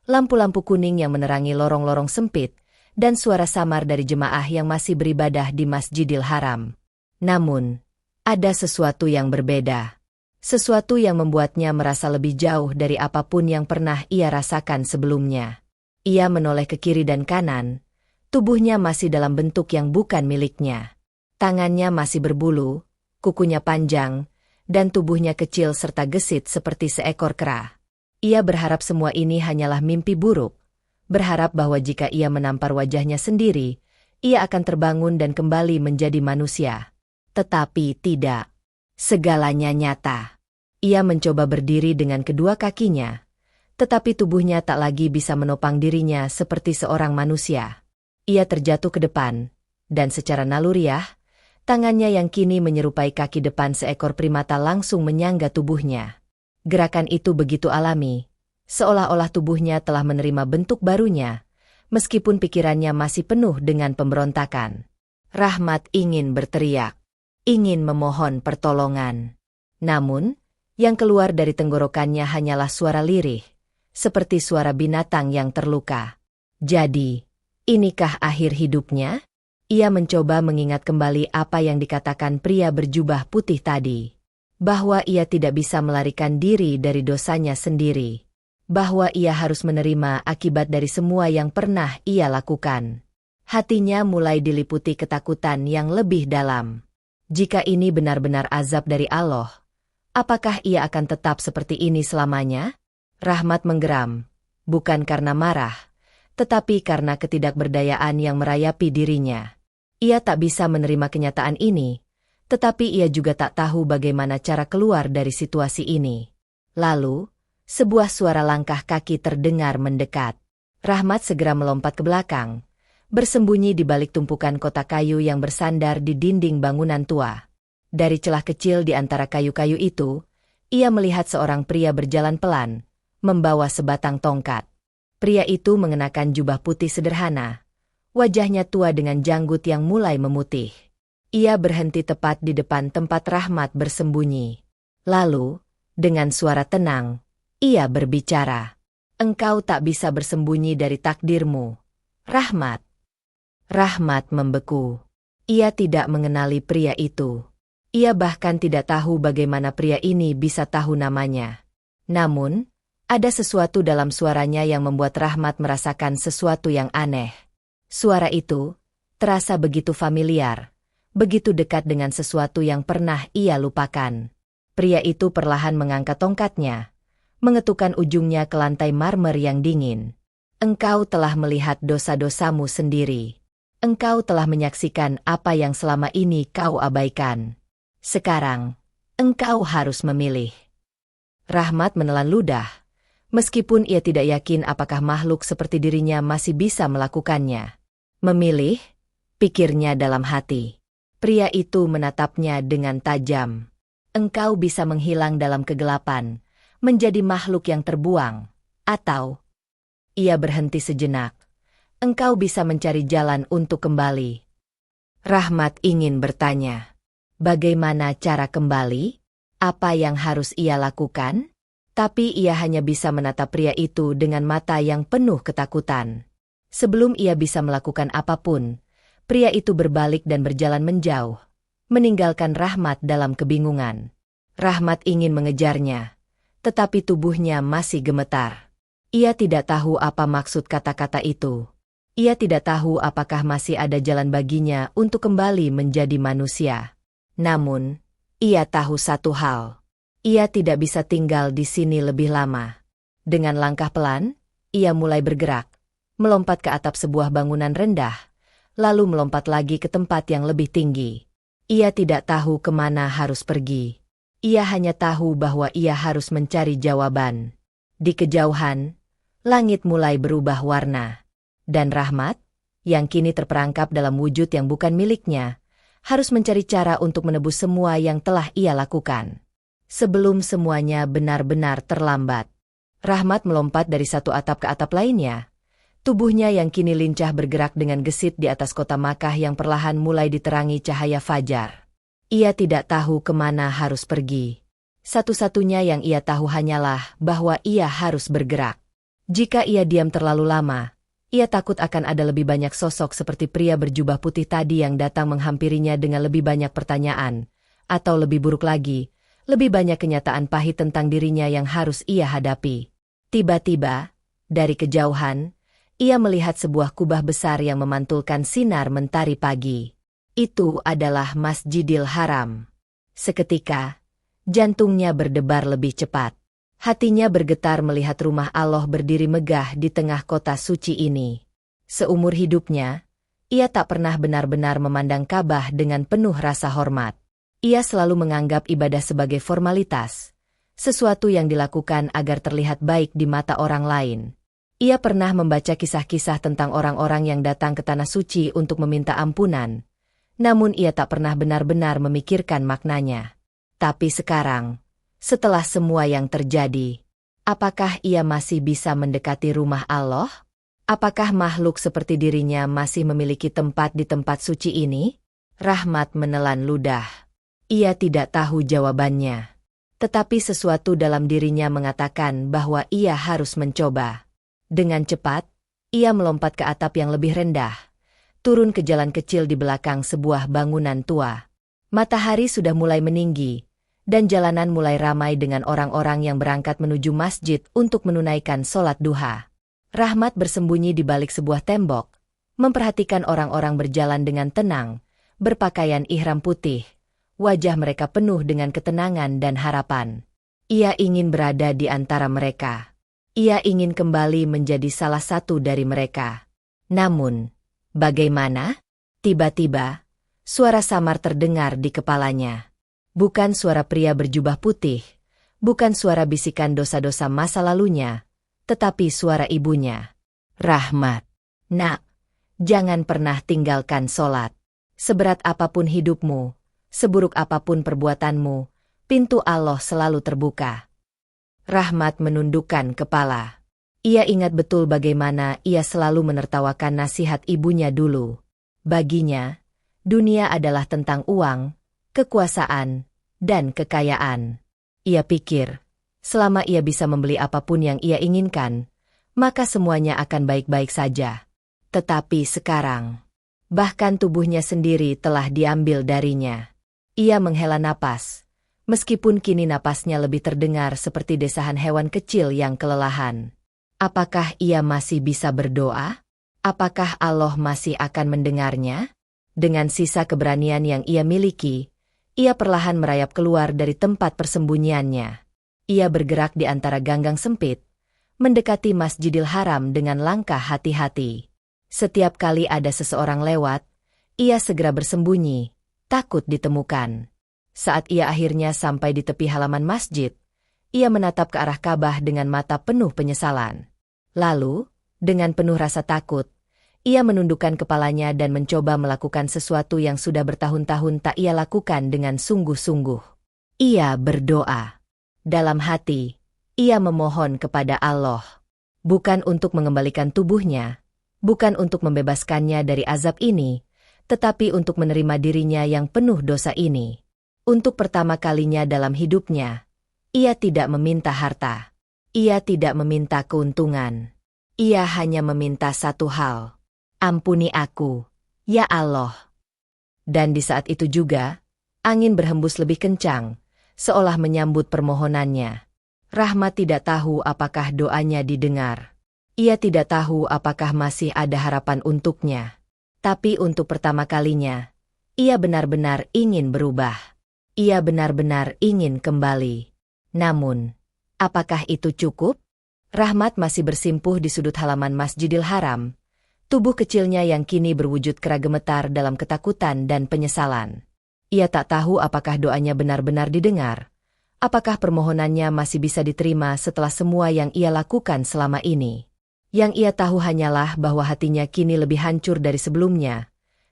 [SPEAKER 1] lampu-lampu kuning yang menerangi lorong-lorong sempit, dan suara samar dari jemaah yang masih beribadah di Masjidil Haram. Namun, ada sesuatu yang berbeda. Sesuatu yang membuatnya merasa lebih jauh dari apapun yang pernah ia rasakan sebelumnya. Ia menoleh ke kiri dan kanan, tubuhnya masih dalam bentuk yang bukan miliknya. Tangannya masih berbulu, kukunya panjang, dan tubuhnya kecil serta gesit seperti seekor kera. Ia berharap semua ini hanyalah mimpi buruk, berharap bahwa jika ia menampar wajahnya sendiri, ia akan terbangun dan kembali menjadi manusia. Tetapi tidak. Segalanya nyata. Ia mencoba berdiri dengan kedua kakinya, tetapi tubuhnya tak lagi bisa menopang dirinya seperti seorang manusia. Ia terjatuh ke depan, dan secara naluriah, tangannya yang kini menyerupai kaki depan seekor primata langsung menyangga tubuhnya. Gerakan itu begitu alami, seolah-olah tubuhnya telah menerima bentuk barunya, meskipun pikirannya masih penuh dengan pemberontakan. Rahmat ingin berteriak, ingin memohon pertolongan. Namun, yang keluar dari tenggorokannya hanyalah suara lirih, seperti suara binatang yang terluka. Jadi, inikah akhir hidupnya? Ia mencoba mengingat kembali apa yang dikatakan pria berjubah putih tadi. Bahwa ia tidak bisa melarikan diri dari dosanya sendiri. Bahwa ia harus menerima akibat dari semua yang pernah ia lakukan. Hatinya mulai diliputi ketakutan yang lebih dalam. Jika ini benar-benar azab dari Allah, apakah ia akan tetap seperti ini selamanya? Rahmat menggeram, bukan karena marah, tetapi karena ketidakberdayaan yang merayapi dirinya. Ia tak bisa menerima kenyataan ini, tetapi ia juga tak tahu bagaimana cara keluar dari situasi ini. Lalu, sebuah suara langkah kaki terdengar mendekat. Rahmat segera melompat ke belakang, bersembunyi di balik tumpukan kotak kayu yang bersandar di dinding bangunan tua. Dari celah kecil di antara kayu-kayu itu, ia melihat seorang pria berjalan pelan, membawa sebatang tongkat. Pria itu mengenakan jubah putih sederhana. Wajahnya tua dengan janggut yang mulai memutih. Ia berhenti tepat di depan tempat Rahmat bersembunyi. Lalu, dengan suara tenang, ia berbicara. Engkau tak bisa bersembunyi dari takdirmu, Rahmat. Rahmat membeku. Ia tidak mengenali pria itu. Ia bahkan tidak tahu bagaimana pria ini bisa tahu namanya. Namun, ada sesuatu dalam suaranya yang membuat Rahmat merasakan sesuatu yang aneh. Suara itu terasa begitu familiar, begitu dekat dengan sesuatu yang pernah ia lupakan. Pria itu perlahan mengangkat tongkatnya, mengetukkan ujungnya ke lantai marmer yang dingin. Engkau telah melihat dosa-dosamu sendiri. Engkau telah menyaksikan apa yang selama ini kau abaikan. Sekarang, engkau harus memilih. Rahmat menelan ludah. Meskipun ia tidak yakin apakah makhluk seperti dirinya masih bisa melakukannya. Memilih, pikirnya dalam hati. Pria itu menatapnya dengan tajam. Engkau bisa menghilang dalam kegelapan, menjadi makhluk yang terbuang, atau... Ia berhenti sejenak. Engkau bisa mencari jalan untuk kembali. Rahmat ingin bertanya. Bagaimana cara kembali? Apa yang harus ia lakukan? Tapi ia hanya bisa menatap pria itu dengan mata yang penuh ketakutan. Sebelum ia bisa melakukan apapun, pria itu berbalik dan berjalan menjauh, meninggalkan Rahmat dalam kebingungan. Rahmat ingin mengejarnya, tetapi tubuhnya masih gemetar. Ia tidak tahu apa maksud kata-kata itu. Ia tidak tahu apakah masih ada jalan baginya untuk kembali menjadi manusia. Namun, ia tahu satu hal. Ia tidak bisa tinggal di sini lebih lama. Dengan langkah pelan, ia mulai bergerak, melompat ke atap sebuah bangunan rendah, lalu melompat lagi ke tempat yang lebih tinggi. Ia tidak tahu kemana harus pergi. Ia hanya tahu bahwa ia harus mencari jawaban. Di kejauhan, langit mulai berubah warna. Dan Rahmat, yang kini terperangkap dalam wujud yang bukan miliknya, harus mencari cara untuk menebus semua yang telah ia lakukan. Sebelum semuanya benar-benar terlambat. Rahmat melompat dari satu atap ke atap lainnya. Tubuhnya yang kini lincah bergerak dengan gesit di atas kota Makkah yang perlahan mulai diterangi cahaya fajar. Ia tidak tahu kemana harus pergi. Satu-satunya yang ia tahu hanyalah bahwa ia harus bergerak. Jika ia diam terlalu lama, ia takut akan ada lebih banyak sosok seperti pria berjubah putih tadi yang datang menghampirinya dengan lebih banyak pertanyaan. Atau lebih buruk lagi, lebih banyak kenyataan pahit tentang dirinya yang harus ia hadapi. Tiba-tiba, dari kejauhan, ia melihat sebuah kubah besar yang memantulkan sinar mentari pagi. Itu adalah Masjidil Haram. Seketika, jantungnya berdebar lebih cepat. Hatinya bergetar melihat rumah Allah berdiri megah di tengah kota suci ini. Seumur hidupnya, ia tak pernah benar-benar memandang Ka'bah dengan penuh rasa hormat. Ia selalu menganggap ibadah sebagai formalitas, sesuatu yang dilakukan agar terlihat baik di mata orang lain. Ia pernah membaca kisah-kisah tentang orang-orang yang datang ke tanah suci untuk meminta ampunan, namun ia tak pernah benar-benar memikirkan maknanya. Tapi sekarang, setelah semua yang terjadi, apakah ia masih bisa mendekati rumah Allah? Apakah makhluk seperti dirinya masih memiliki tempat di tempat suci ini? Rahmat menelan ludah. Ia tidak tahu jawabannya. Tetapi sesuatu dalam dirinya mengatakan bahwa ia harus mencoba. Dengan cepat, ia melompat ke atap yang lebih rendah, turun ke jalan kecil di belakang sebuah bangunan tua. Matahari sudah mulai meninggi, dan jalanan mulai ramai dengan orang-orang yang berangkat menuju masjid untuk menunaikan sholat duha. Rahmat bersembunyi di balik sebuah tembok, memperhatikan orang-orang berjalan dengan tenang, berpakaian ihram putih, wajah mereka penuh dengan ketenangan dan harapan. Ia ingin berada di antara mereka. Ia ingin kembali menjadi salah satu dari mereka. Namun, bagaimana? Tiba-tiba, suara samar terdengar di kepalanya. Bukan suara pria berjubah putih, bukan suara bisikan dosa-dosa masa lalunya, tetapi suara ibunya. Rahmat, nak, jangan pernah tinggalkan sholat. Seberat apapun hidupmu, seburuk apapun perbuatanmu, pintu Allah selalu terbuka. Rahmat menundukkan kepala. Ia ingat betul bagaimana ia selalu menertawakan nasihat ibunya dulu. Baginya, dunia adalah tentang uang, kekuasaan, dan kekayaan. Ia pikir, selama ia bisa membeli apapun yang ia inginkan, maka semuanya akan baik-baik saja. Tetapi sekarang, bahkan tubuhnya sendiri telah diambil darinya. Ia menghela napas, meskipun kini napasnya lebih terdengar seperti desahan hewan kecil yang kelelahan. Apakah ia masih bisa berdoa? Apakah Allah masih akan mendengarnya? Dengan sisa keberanian yang ia miliki, ia perlahan merayap keluar dari tempat persembunyiannya. Ia bergerak di antara ganggang sempit, mendekati Masjidil Haram dengan langkah hati-hati. Setiap kali ada seseorang lewat, ia segera bersembunyi, takut ditemukan. Saat ia akhirnya sampai di tepi halaman masjid, ia menatap ke arah Ka'bah dengan mata penuh penyesalan. Lalu, dengan penuh rasa takut, ia menundukkan kepalanya dan mencoba melakukan sesuatu yang sudah bertahun-tahun tak ia lakukan dengan sungguh-sungguh. Ia berdoa. Dalam hati, ia memohon kepada Allah. Bukan untuk mengembalikan tubuhnya, bukan untuk membebaskannya dari azab ini, tetapi untuk menerima dirinya yang penuh dosa ini. Untuk pertama kalinya dalam hidupnya, ia tidak meminta harta. Ia tidak meminta keuntungan. Ia hanya meminta satu hal. Ampuni aku, ya Allah. Dan di saat itu juga, angin berhembus lebih kencang, seolah menyambut permohonannya. Rahmat tidak tahu apakah doanya didengar. Ia tidak tahu apakah masih ada harapan untuknya. Tapi untuk pertama kalinya, ia benar-benar ingin berubah. Ia benar-benar ingin kembali. Namun, apakah itu cukup? Rahmat masih bersimpuh di sudut halaman Masjidil Haram. Tubuh kecilnya yang kini berwujud kera gemetar dalam ketakutan dan penyesalan. Ia tak tahu apakah doanya benar-benar didengar. Apakah permohonannya masih bisa diterima setelah semua yang ia lakukan selama ini. Yang ia tahu hanyalah bahwa hatinya kini lebih hancur dari sebelumnya,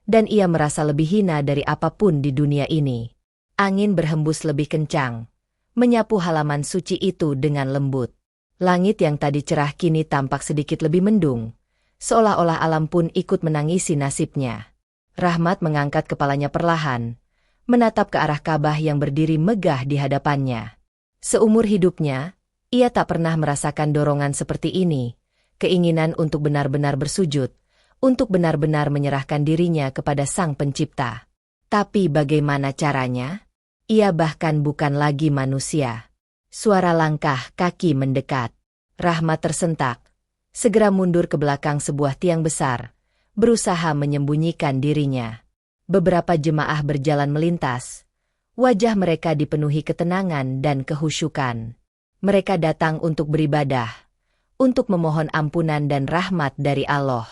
[SPEAKER 1] dan ia merasa lebih hina dari apapun di dunia ini. Angin berhembus lebih kencang, menyapu halaman suci itu dengan lembut. Langit yang tadi cerah kini tampak sedikit lebih mendung. Seolah-olah alam pun ikut menangisi nasibnya. Rahmat mengangkat kepalanya perlahan, menatap ke arah Ka'bah yang berdiri megah di hadapannya. Seumur hidupnya, ia tak pernah merasakan dorongan seperti ini, keinginan untuk benar-benar bersujud, untuk benar-benar menyerahkan dirinya kepada Sang Pencipta. Tapi bagaimana caranya? Ia bahkan bukan lagi manusia. Suara langkah kaki mendekat. Rahmat tersentak. Segera mundur ke belakang sebuah tiang besar, berusaha menyembunyikan dirinya. Beberapa jemaah berjalan melintas. Wajah mereka dipenuhi ketenangan dan kehusyukan. Mereka datang untuk beribadah, untuk memohon ampunan dan rahmat dari Allah.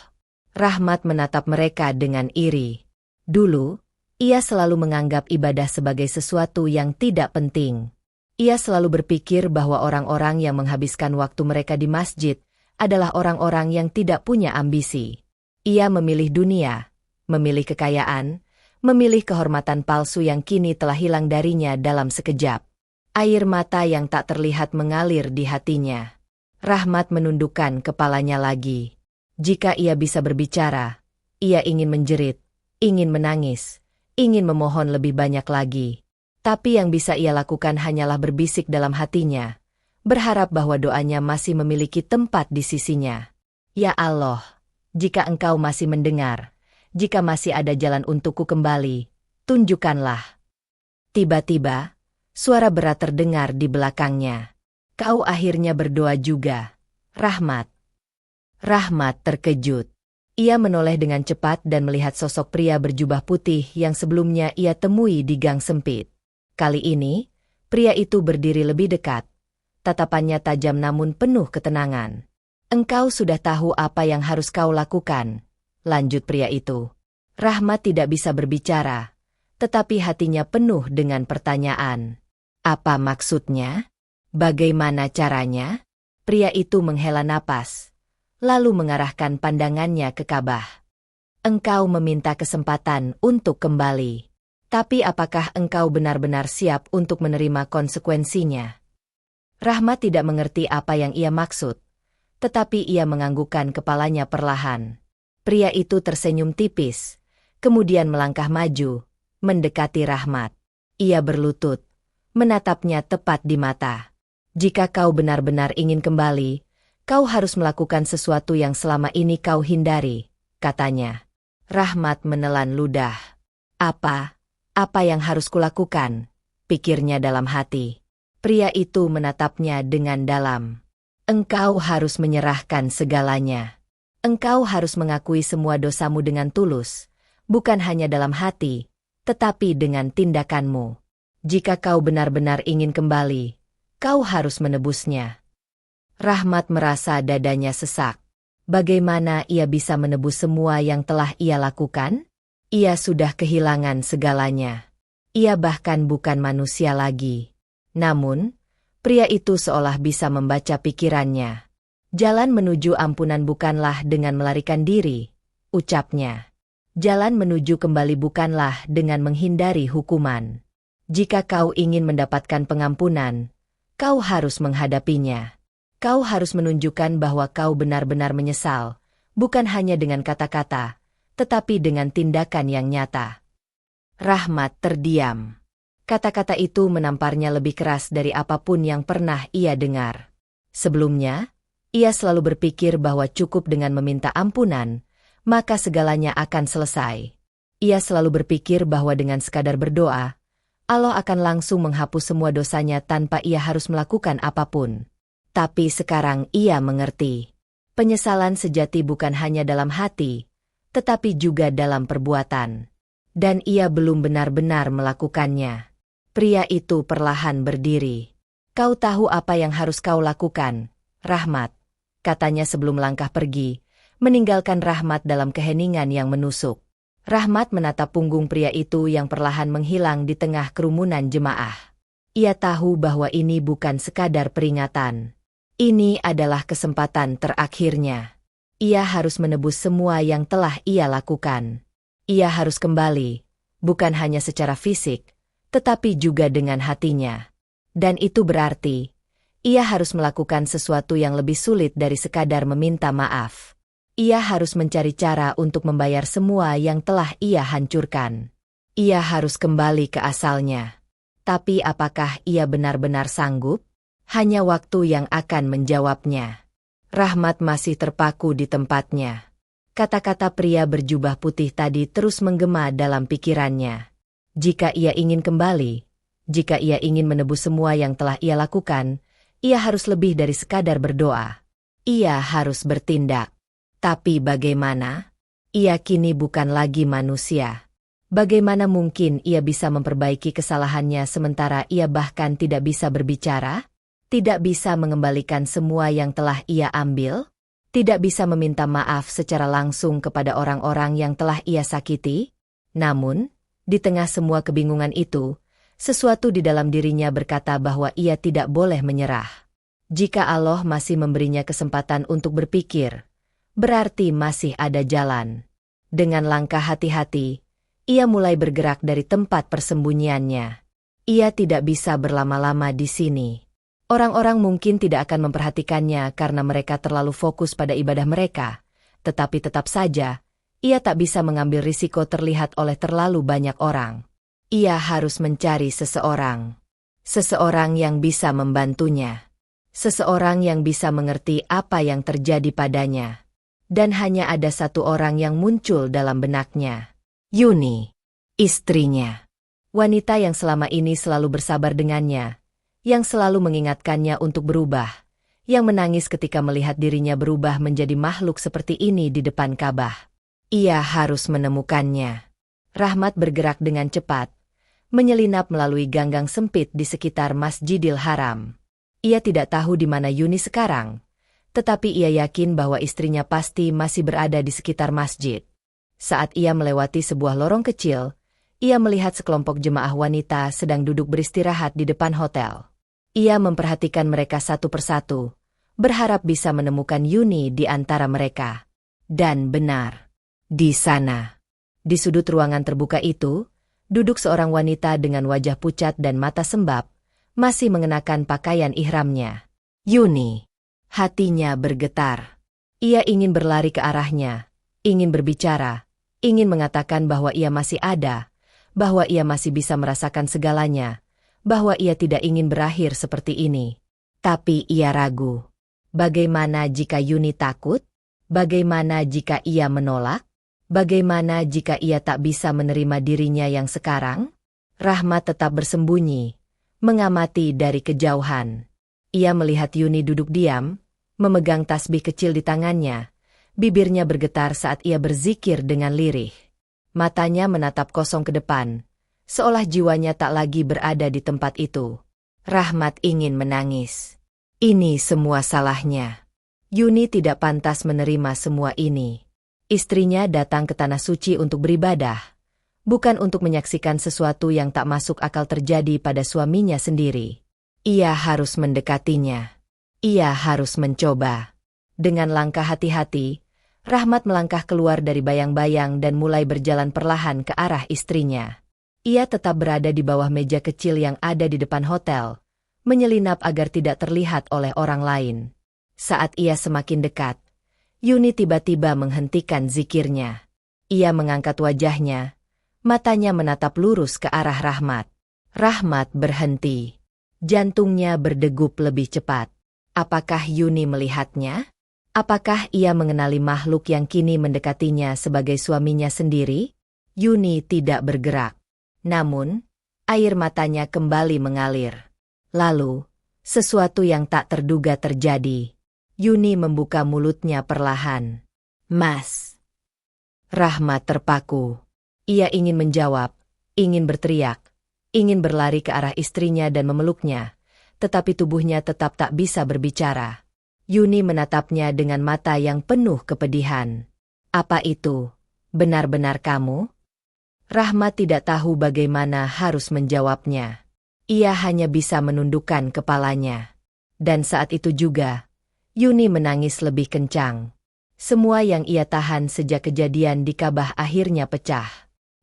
[SPEAKER 1] Rahmat menatap mereka dengan iri. Dulu, ia selalu menganggap ibadah sebagai sesuatu yang tidak penting. Ia selalu berpikir bahwa orang-orang yang menghabiskan waktu mereka di masjid adalah orang-orang yang tidak punya ambisi. Ia memilih dunia, memilih kekayaan, memilih kehormatan palsu yang kini telah hilang darinya dalam sekejap. Air mata yang tak terlihat mengalir di hatinya. Rahmat menundukkan kepalanya lagi. Jika ia bisa berbicara, ia ingin menjerit, ingin menangis, ingin memohon lebih banyak lagi. Tapi yang bisa ia lakukan hanyalah berbisik dalam hatinya, berharap bahwa doanya masih memiliki tempat di sisinya. Ya Allah, jika Engkau masih mendengar, jika masih ada jalan untukku kembali, tunjukkanlah. Tiba-tiba, suara berat terdengar di belakangnya. Kau akhirnya berdoa juga, Rahmat. Rahmat terkejut. Ia menoleh dengan cepat dan melihat sosok pria berjubah putih yang sebelumnya ia temui di gang sempit. Kali ini, pria itu berdiri lebih dekat. Tatapannya tajam namun penuh ketenangan. Engkau sudah tahu apa yang harus kau lakukan, lanjut pria itu. Rahmat tidak bisa berbicara, tetapi hatinya penuh dengan pertanyaan. Apa maksudnya? Bagaimana caranya? Pria itu menghela napas, lalu mengarahkan pandangannya ke Ka'bah. Engkau meminta kesempatan untuk kembali. Tapi apakah engkau benar-benar siap untuk menerima konsekuensinya? Rahmat tidak mengerti apa yang ia maksud, tetapi ia menganggukkan kepalanya perlahan. Pria itu tersenyum tipis, kemudian melangkah maju, mendekati Rahmat. Ia berlutut, menatapnya tepat di mata. Jika kau benar-benar ingin kembali, kau harus melakukan sesuatu yang selama ini kau hindari, katanya. Rahmat menelan ludah. Apa yang harus kulakukan? Pikirnya dalam hati. Pria itu menatapnya dengan dalam. Engkau harus menyerahkan segalanya. Engkau harus mengakui semua dosamu dengan tulus, bukan hanya dalam hati, tetapi dengan tindakanmu. Jika kau benar-benar ingin kembali, kau harus menebusnya. Rahmat merasa dadanya sesak. Bagaimana ia bisa menebus semua yang telah ia lakukan? Ia sudah kehilangan segalanya. Ia bahkan bukan manusia lagi. Namun, pria itu seolah bisa membaca pikirannya. Jalan menuju ampunan bukanlah dengan melarikan diri, ucapnya. Jalan menuju kembali bukanlah dengan menghindari hukuman. Jika kau ingin mendapatkan pengampunan, kau harus menghadapinya. Kau harus menunjukkan bahwa kau benar-benar menyesal, bukan hanya dengan kata-kata, tetapi dengan tindakan yang nyata. Rahmat terdiam. Kata-kata itu menamparnya lebih keras dari apapun yang pernah ia dengar. Sebelumnya, ia selalu berpikir bahwa cukup dengan meminta ampunan, maka segalanya akan selesai. Ia selalu berpikir bahwa dengan sekadar berdoa, Allah akan langsung menghapus semua dosanya tanpa ia harus melakukan apapun. Tapi sekarang ia mengerti. Penyesalan sejati bukan hanya dalam hati, tetapi juga dalam perbuatan. Dan ia belum benar-benar melakukannya. Pria itu perlahan berdiri. Kau tahu apa yang harus kau lakukan, Rahmat, katanya sebelum langkah pergi, meninggalkan Rahmat dalam keheningan yang menusuk. Rahmat menatap punggung pria itu yang perlahan menghilang di tengah kerumunan jemaah. Ia tahu bahwa ini bukan sekadar peringatan. Ini adalah kesempatan terakhirnya. Ia harus menebus semua yang telah ia lakukan. Ia harus kembali, bukan hanya secara fisik, tetapi juga dengan hatinya. Dan itu berarti, ia harus melakukan sesuatu yang lebih sulit dari sekadar meminta maaf. Ia harus mencari cara untuk membayar semua yang telah ia hancurkan. Ia harus kembali ke asalnya. Tapi apakah ia benar-benar sanggup? Hanya waktu yang akan menjawabnya. Rahmat masih terpaku di tempatnya. Kata-kata pria berjubah putih tadi terus menggema dalam pikirannya. Jika ia ingin kembali, jika ia ingin menebus semua yang telah ia lakukan, ia harus lebih dari sekadar berdoa. Ia harus bertindak. Tapi bagaimana? Ia kini bukan lagi manusia. Bagaimana mungkin ia bisa memperbaiki kesalahannya sementara ia bahkan tidak bisa berbicara? Tidak bisa mengembalikan semua yang telah ia ambil? Tidak bisa meminta maaf secara langsung kepada orang-orang yang telah ia sakiti? Namun, di tengah semua kebingungan itu, sesuatu di dalam dirinya berkata bahwa ia tidak boleh menyerah. Jika Allah masih memberinya kesempatan untuk berpikir, berarti masih ada jalan. Dengan langkah hati-hati, ia mulai bergerak dari tempat persembunyiannya. Ia tidak bisa berlama-lama di sini. Orang-orang mungkin tidak akan memperhatikannya karena mereka terlalu fokus pada ibadah mereka, tetapi tetap saja, ia tak bisa mengambil risiko terlihat oleh terlalu banyak orang. Ia harus mencari seseorang. Seseorang yang bisa membantunya. Seseorang yang bisa mengerti apa yang terjadi padanya. Dan hanya ada satu orang yang muncul dalam benaknya. Yuni, istrinya. Wanita yang selama ini selalu bersabar dengannya, yang selalu mengingatkannya untuk berubah, yang menangis ketika melihat dirinya berubah menjadi makhluk seperti ini di depan Ka'bah. Ia harus menemukannya. Rahmat bergerak dengan cepat, menyelinap melalui ganggang sempit di sekitar Masjidil Haram. Ia tidak tahu di mana Yuni sekarang, tetapi ia yakin bahwa istrinya pasti masih berada di sekitar masjid. Saat ia melewati sebuah lorong kecil, ia melihat sekelompok jemaah wanita sedang duduk beristirahat di depan hotel. Ia memperhatikan mereka satu persatu, berharap bisa menemukan Yuni di antara mereka. Dan benar, di sana, di sudut ruangan terbuka itu, duduk seorang wanita dengan wajah pucat dan mata sembab, masih mengenakan pakaian ihramnya. Yuni. Hatinya bergetar. Ia ingin berlari ke arahnya, ingin berbicara, ingin mengatakan bahwa ia masih ada, bahwa ia masih bisa merasakan segalanya, bahwa ia tidak ingin berakhir seperti ini. Tapi ia ragu. Bagaimana jika Yuni takut? Bagaimana jika ia menolak? Bagaimana jika ia tak bisa menerima dirinya yang sekarang? Rahmat tetap bersembunyi, mengamati dari kejauhan. Ia melihat Yuni duduk diam, memegang tasbih kecil di tangannya, bibirnya bergetar saat ia berzikir dengan lirih. Matanya menatap kosong ke depan, seolah jiwanya tak lagi berada di tempat itu. Rahmat ingin menangis. Ini semua salahnya. Yuni tidak pantas menerima semua ini. Istrinya datang ke Tanah Suci untuk beribadah, bukan untuk menyaksikan sesuatu yang tak masuk akal terjadi pada suaminya sendiri. Ia harus mendekatinya. Ia harus mencoba. Dengan langkah hati-hati, Rahmat melangkah keluar dari bayang-bayang dan mulai berjalan perlahan ke arah istrinya. Ia tetap berada di bawah meja kecil yang ada di depan hotel, menyelinap agar tidak terlihat oleh orang lain. Saat ia semakin dekat, Yuni tiba-tiba menghentikan zikirnya. Ia mengangkat wajahnya, matanya menatap lurus ke arah Rahmat. Rahmat berhenti. Jantungnya berdegup lebih cepat. Apakah Yuni melihatnya? Apakah ia mengenali makhluk yang kini mendekatinya sebagai suaminya sendiri? Yuni tidak bergerak. Namun, air matanya kembali mengalir. Lalu, sesuatu yang tak terduga terjadi. Yuni membuka mulutnya perlahan. "Mas." Rahmat terpaku. Ia ingin menjawab, ingin berteriak, ingin berlari ke arah istrinya dan memeluknya, tetapi tubuhnya tetap tak bisa berbicara. Yuni menatapnya dengan mata yang penuh kepedihan. "Apa itu? Benar-benar kamu?" Rahmat tidak tahu bagaimana harus menjawabnya. Ia hanya bisa menundukkan kepalanya. Dan saat itu juga, Yuni menangis lebih kencang. Semua yang ia tahan sejak kejadian di Kabah akhirnya pecah.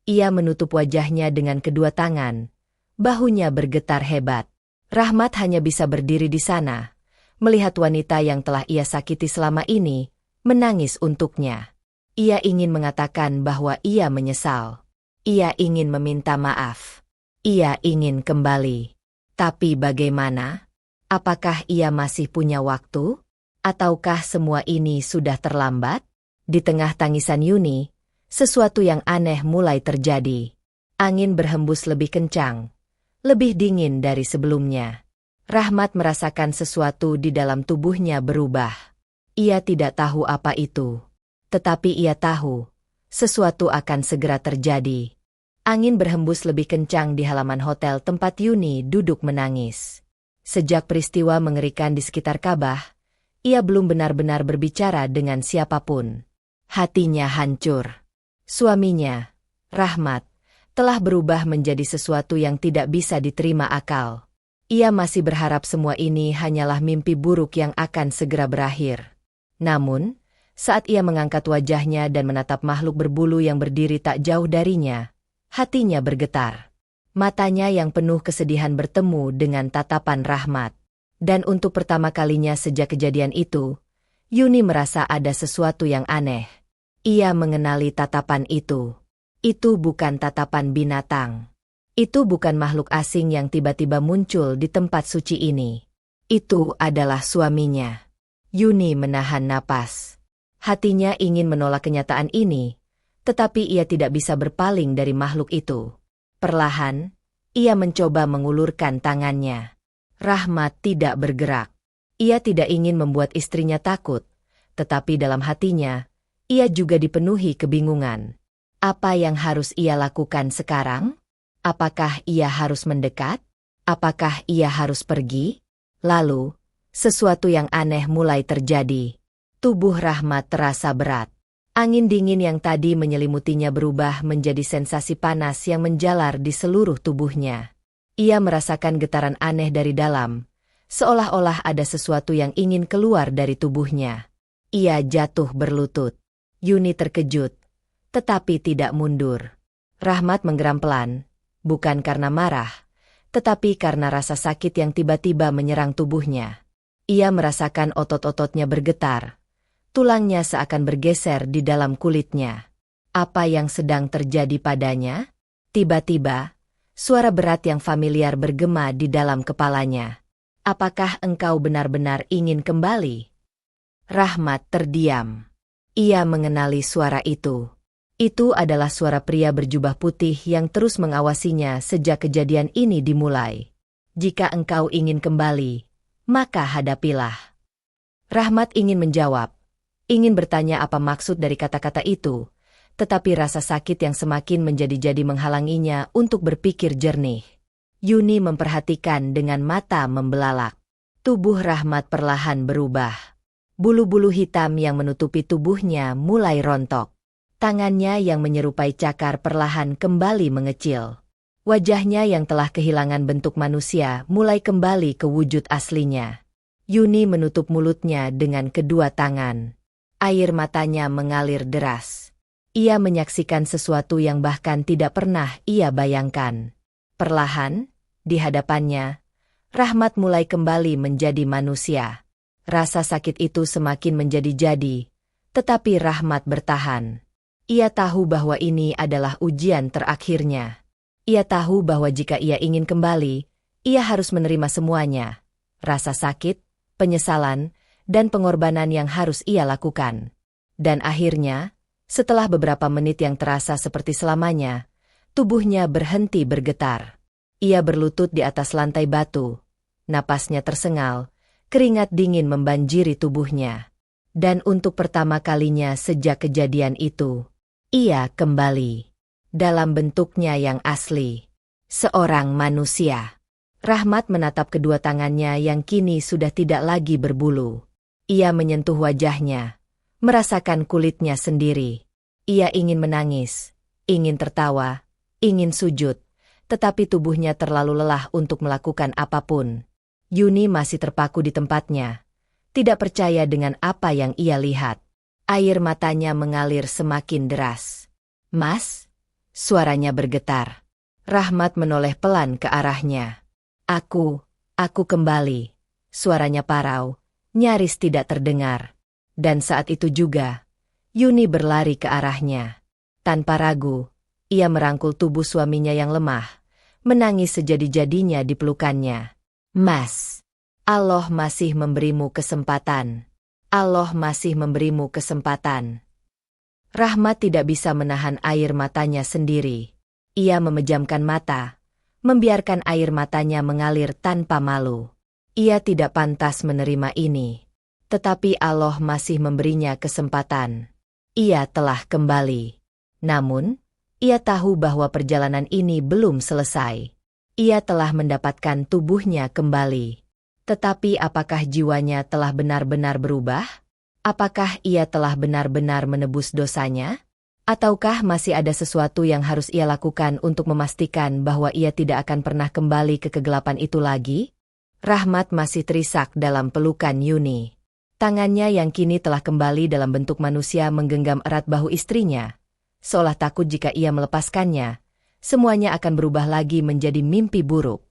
[SPEAKER 1] Ia menutup wajahnya dengan kedua tangan. Bahunya bergetar hebat. Rahmat hanya bisa berdiri di sana, melihat wanita yang telah ia sakiti selama ini, menangis untuknya. Ia ingin mengatakan bahwa ia menyesal. Ia ingin meminta maaf. Ia ingin kembali. Tapi bagaimana? Apakah ia masih punya waktu? Ataukah semua ini sudah terlambat? Di tengah tangisan Yuni, sesuatu yang aneh mulai terjadi. Angin berhembus lebih kencang, lebih dingin dari sebelumnya. Rahmat merasakan sesuatu di dalam tubuhnya berubah. Ia tidak tahu apa itu. Tetapi ia tahu, sesuatu akan segera terjadi. Angin berhembus lebih kencang di halaman hotel tempat Yuni duduk menangis. Sejak peristiwa mengerikan di sekitar Kabah, ia belum benar-benar berbicara dengan siapapun. Hatinya hancur. Suaminya, Rahmat, telah berubah menjadi sesuatu yang tidak bisa diterima akal. Ia masih berharap semua ini hanyalah mimpi buruk yang akan segera berakhir. Namun, saat ia mengangkat wajahnya dan menatap makhluk berbulu yang berdiri tak jauh darinya, hatinya bergetar. Matanya yang penuh kesedihan bertemu dengan tatapan Rahmat. Dan untuk pertama kalinya sejak kejadian itu, Yuni merasa ada sesuatu yang aneh. Ia mengenali tatapan itu. Itu bukan tatapan binatang. Itu bukan makhluk asing yang tiba-tiba muncul di tempat suci ini. Itu adalah suaminya. Yuni menahan napas. Hatinya ingin menolak kenyataan ini, tetapi ia tidak bisa berpaling dari makhluk itu. Perlahan, ia mencoba mengulurkan tangannya. Rahmat tidak bergerak. Ia tidak ingin membuat istrinya takut, tetapi dalam hatinya, ia juga dipenuhi kebingungan. Apa yang harus ia lakukan sekarang? Apakah ia harus mendekat? Apakah ia harus pergi? Lalu, sesuatu yang aneh mulai terjadi. Tubuh Rahmat terasa berat. Angin dingin yang tadi menyelimutinya berubah menjadi sensasi panas yang menjalar di seluruh tubuhnya. Ia merasakan getaran aneh dari dalam, seolah-olah ada sesuatu yang ingin keluar dari tubuhnya. Ia jatuh berlutut. Yuni terkejut, tetapi tidak mundur. Rahmat menggeram pelan. Bukan karena marah, tetapi karena rasa sakit yang tiba-tiba menyerang tubuhnya. Ia merasakan otot-ototnya bergetar. Tulangnya seakan bergeser di dalam kulitnya. Apa yang sedang terjadi padanya? Tiba-tiba, suara berat yang familiar bergema di dalam kepalanya. "Apakah engkau benar-benar ingin kembali?" Rahmat terdiam. Ia mengenali suara itu. Itu adalah suara pria berjubah putih yang terus mengawasinya sejak kejadian ini dimulai. "Jika engkau ingin kembali, maka hadapilah." Rahmat ingin menjawab, ingin bertanya apa maksud dari kata-kata itu, tetapi rasa sakit yang semakin menjadi-jadi menghalanginya untuk berpikir jernih. Yuni memperhatikan dengan mata membelalak. Tubuh Rahmat perlahan berubah. Bulu-bulu hitam yang menutupi tubuhnya mulai rontok. Tangannya yang menyerupai cakar perlahan kembali mengecil. Wajahnya yang telah kehilangan bentuk manusia mulai kembali ke wujud aslinya. Yuni menutup mulutnya dengan kedua tangan. Air matanya mengalir deras. Ia menyaksikan sesuatu yang bahkan tidak pernah ia bayangkan. Perlahan, di hadapannya, Rahmat mulai kembali menjadi manusia. Rasa sakit itu semakin menjadi-jadi, tetapi Rahmat bertahan. Ia tahu bahwa ini adalah ujian terakhirnya. Ia tahu bahwa jika ia ingin kembali, ia harus menerima semuanya. Rasa sakit, penyesalan, dan pengorbanan yang harus ia lakukan. Dan akhirnya, setelah beberapa menit yang terasa seperti selamanya, tubuhnya berhenti bergetar. Ia berlutut di atas lantai batu. Napasnya tersengal, keringat dingin membanjiri tubuhnya. Dan untuk pertama kalinya sejak kejadian itu, ia kembali. Dalam bentuknya yang asli. Seorang manusia. Rahmat menatap kedua tangannya yang kini sudah tidak lagi berbulu. Ia menyentuh wajahnya, merasakan kulitnya sendiri. Ia ingin menangis, ingin tertawa, ingin sujud, tetapi tubuhnya terlalu lelah untuk melakukan apapun. Yuni masih terpaku di tempatnya, tidak percaya dengan apa yang ia lihat. Air matanya mengalir semakin deras. "Mas?" Suaranya bergetar. Rahmat menoleh pelan ke arahnya. Aku kembali." Suaranya parau, nyaris tidak terdengar. Dan saat itu juga, Yuni berlari ke arahnya. Tanpa ragu, ia merangkul tubuh suaminya yang lemah, menangis sejadi-jadinya di pelukannya. "Mas, Allah masih memberimu kesempatan. Allah masih memberimu kesempatan." Rahmat tidak bisa menahan air matanya sendiri. Ia memejamkan mata, membiarkan air matanya mengalir tanpa malu. Ia tidak pantas menerima ini. Tetapi Allah masih memberinya kesempatan. Ia telah kembali. Namun, ia tahu bahwa perjalanan ini belum selesai. Ia telah mendapatkan tubuhnya kembali. Tetapi apakah jiwanya telah benar-benar berubah? Apakah ia telah benar-benar menebus dosanya? Ataukah masih ada sesuatu yang harus ia lakukan untuk memastikan bahwa ia tidak akan pernah kembali ke kegelapan itu lagi? Rahmat masih terisak dalam pelukan Yuni. Tangannya yang kini telah kembali dalam bentuk manusia menggenggam erat bahu istrinya. Seolah takut jika ia melepaskannya, semuanya akan berubah lagi menjadi mimpi buruk.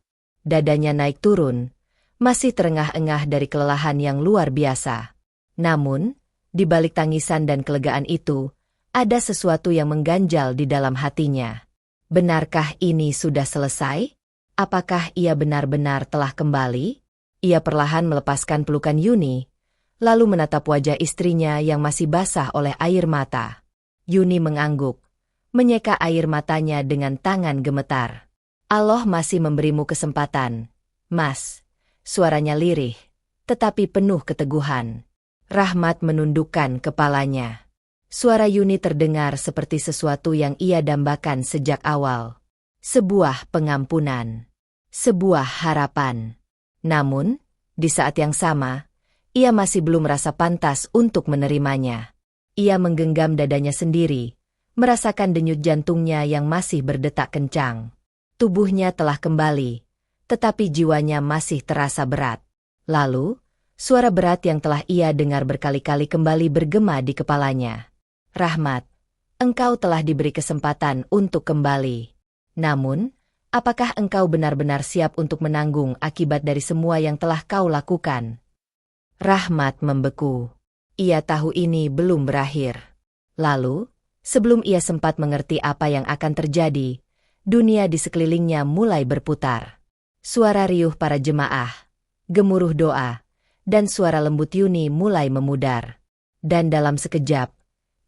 [SPEAKER 1] Dadanya naik turun, masih terengah-engah dari kelelahan yang luar biasa. Namun, di balik tangisan dan kelegaan itu, ada sesuatu yang mengganjal di dalam hatinya. Benarkah ini sudah selesai? Apakah ia benar-benar telah kembali? Ia perlahan melepaskan pelukan Yuni, lalu menatap wajah istrinya yang masih basah oleh air mata. Yuni mengangguk, menyeka air matanya dengan tangan gemetar. "Allah masih memberimu kesempatan, Mas." Suaranya lirih, tetapi penuh keteguhan. Rahmat menundukkan kepalanya. Suara Yuni terdengar seperti sesuatu yang ia dambakan sejak awal. Sebuah pengampunan. Sebuah harapan. Namun, di saat yang sama, ia masih belum merasa pantas untuk menerimanya. Ia menggenggam dadanya sendiri, merasakan denyut jantungnya yang masih berdetak kencang. Tubuhnya telah kembali, tetapi jiwanya masih terasa berat. Lalu, suara berat yang telah ia dengar berkali-kali kembali bergema di kepalanya. "Rahmat, engkau telah diberi kesempatan untuk kembali. Namun, apakah engkau benar-benar siap untuk menanggung akibat dari semua yang telah kau lakukan?" Rahmat membeku. Ia tahu ini belum berakhir. Lalu, sebelum ia sempat mengerti apa yang akan terjadi, dunia di sekelilingnya mulai berputar. Suara riuh para jemaah, gemuruh doa, dan suara lembut Yuni mulai memudar. Dan dalam sekejap,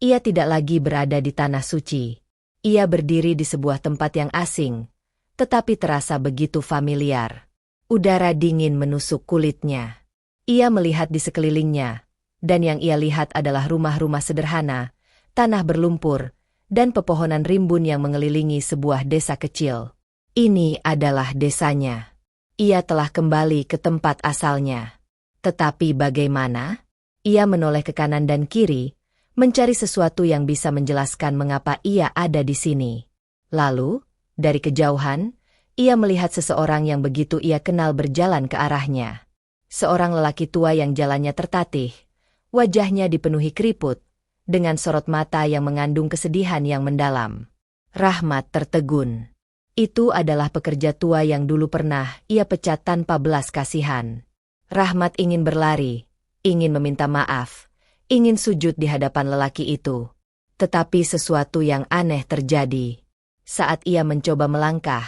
[SPEAKER 1] ia tidak lagi berada di tanah suci. Ia berdiri di sebuah tempat yang asing, tetapi terasa begitu familiar. Udara dingin menusuk kulitnya. Ia melihat di sekelilingnya, dan yang ia lihat adalah rumah-rumah sederhana, tanah berlumpur, dan pepohonan rimbun yang mengelilingi sebuah desa kecil. Ini adalah desanya. Ia telah kembali ke tempat asalnya. Tetapi bagaimana? Ia menoleh ke kanan dan kiri, mencari sesuatu yang bisa menjelaskan mengapa ia ada di sini. Lalu, dari kejauhan, ia melihat seseorang yang begitu ia kenal berjalan ke arahnya. Seorang lelaki tua yang jalannya tertatih, wajahnya dipenuhi keriput, dengan sorot mata yang mengandung kesedihan yang mendalam. Rahmat tertegun. Itu adalah pekerja tua yang dulu pernah ia pecat tanpa belas kasihan. Rahmat ingin berlari, ingin meminta maaf, ingin sujud di hadapan lelaki itu. Tetapi sesuatu yang aneh terjadi. Saat ia mencoba melangkah,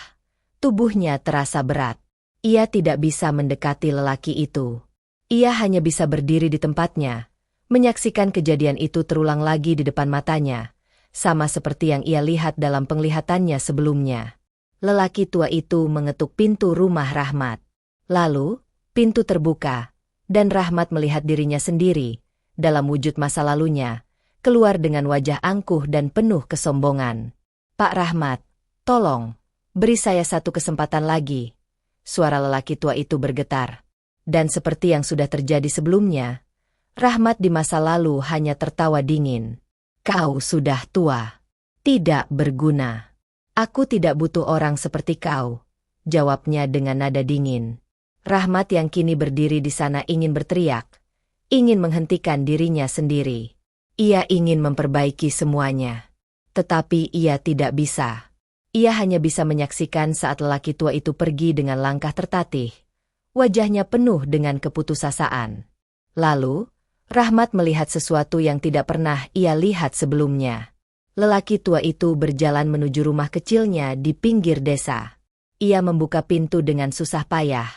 [SPEAKER 1] tubuhnya terasa berat. Ia tidak bisa mendekati lelaki itu. Ia hanya bisa berdiri di tempatnya, menyaksikan kejadian itu terulang lagi di depan matanya, sama seperti yang ia lihat dalam penglihatannya sebelumnya. Lelaki tua itu mengetuk pintu rumah Rahmat. Lalu, pintu terbuka, dan Rahmat melihat dirinya sendiri, dalam wujud masa lalunya, keluar dengan wajah angkuh dan penuh kesombongan. "Pak Rahmat, tolong, beri saya satu kesempatan lagi." Suara lelaki tua itu bergetar. Dan seperti yang sudah terjadi sebelumnya, Rahmat di masa lalu hanya tertawa dingin. "Kau sudah tua. Tidak berguna. Aku tidak butuh orang seperti kau," jawabnya dengan nada dingin. Rahmat yang kini berdiri di sana ingin berteriak, ingin menghentikan dirinya sendiri. Ia ingin memperbaiki semuanya. Tetapi ia tidak bisa. Ia hanya bisa menyaksikan saat lelaki tua itu pergi dengan langkah tertatih. Wajahnya penuh dengan keputusasaan. Lalu, Rahmat melihat sesuatu yang tidak pernah ia lihat sebelumnya. Lelaki tua itu berjalan menuju rumah kecilnya di pinggir desa. Ia membuka pintu dengan susah payah,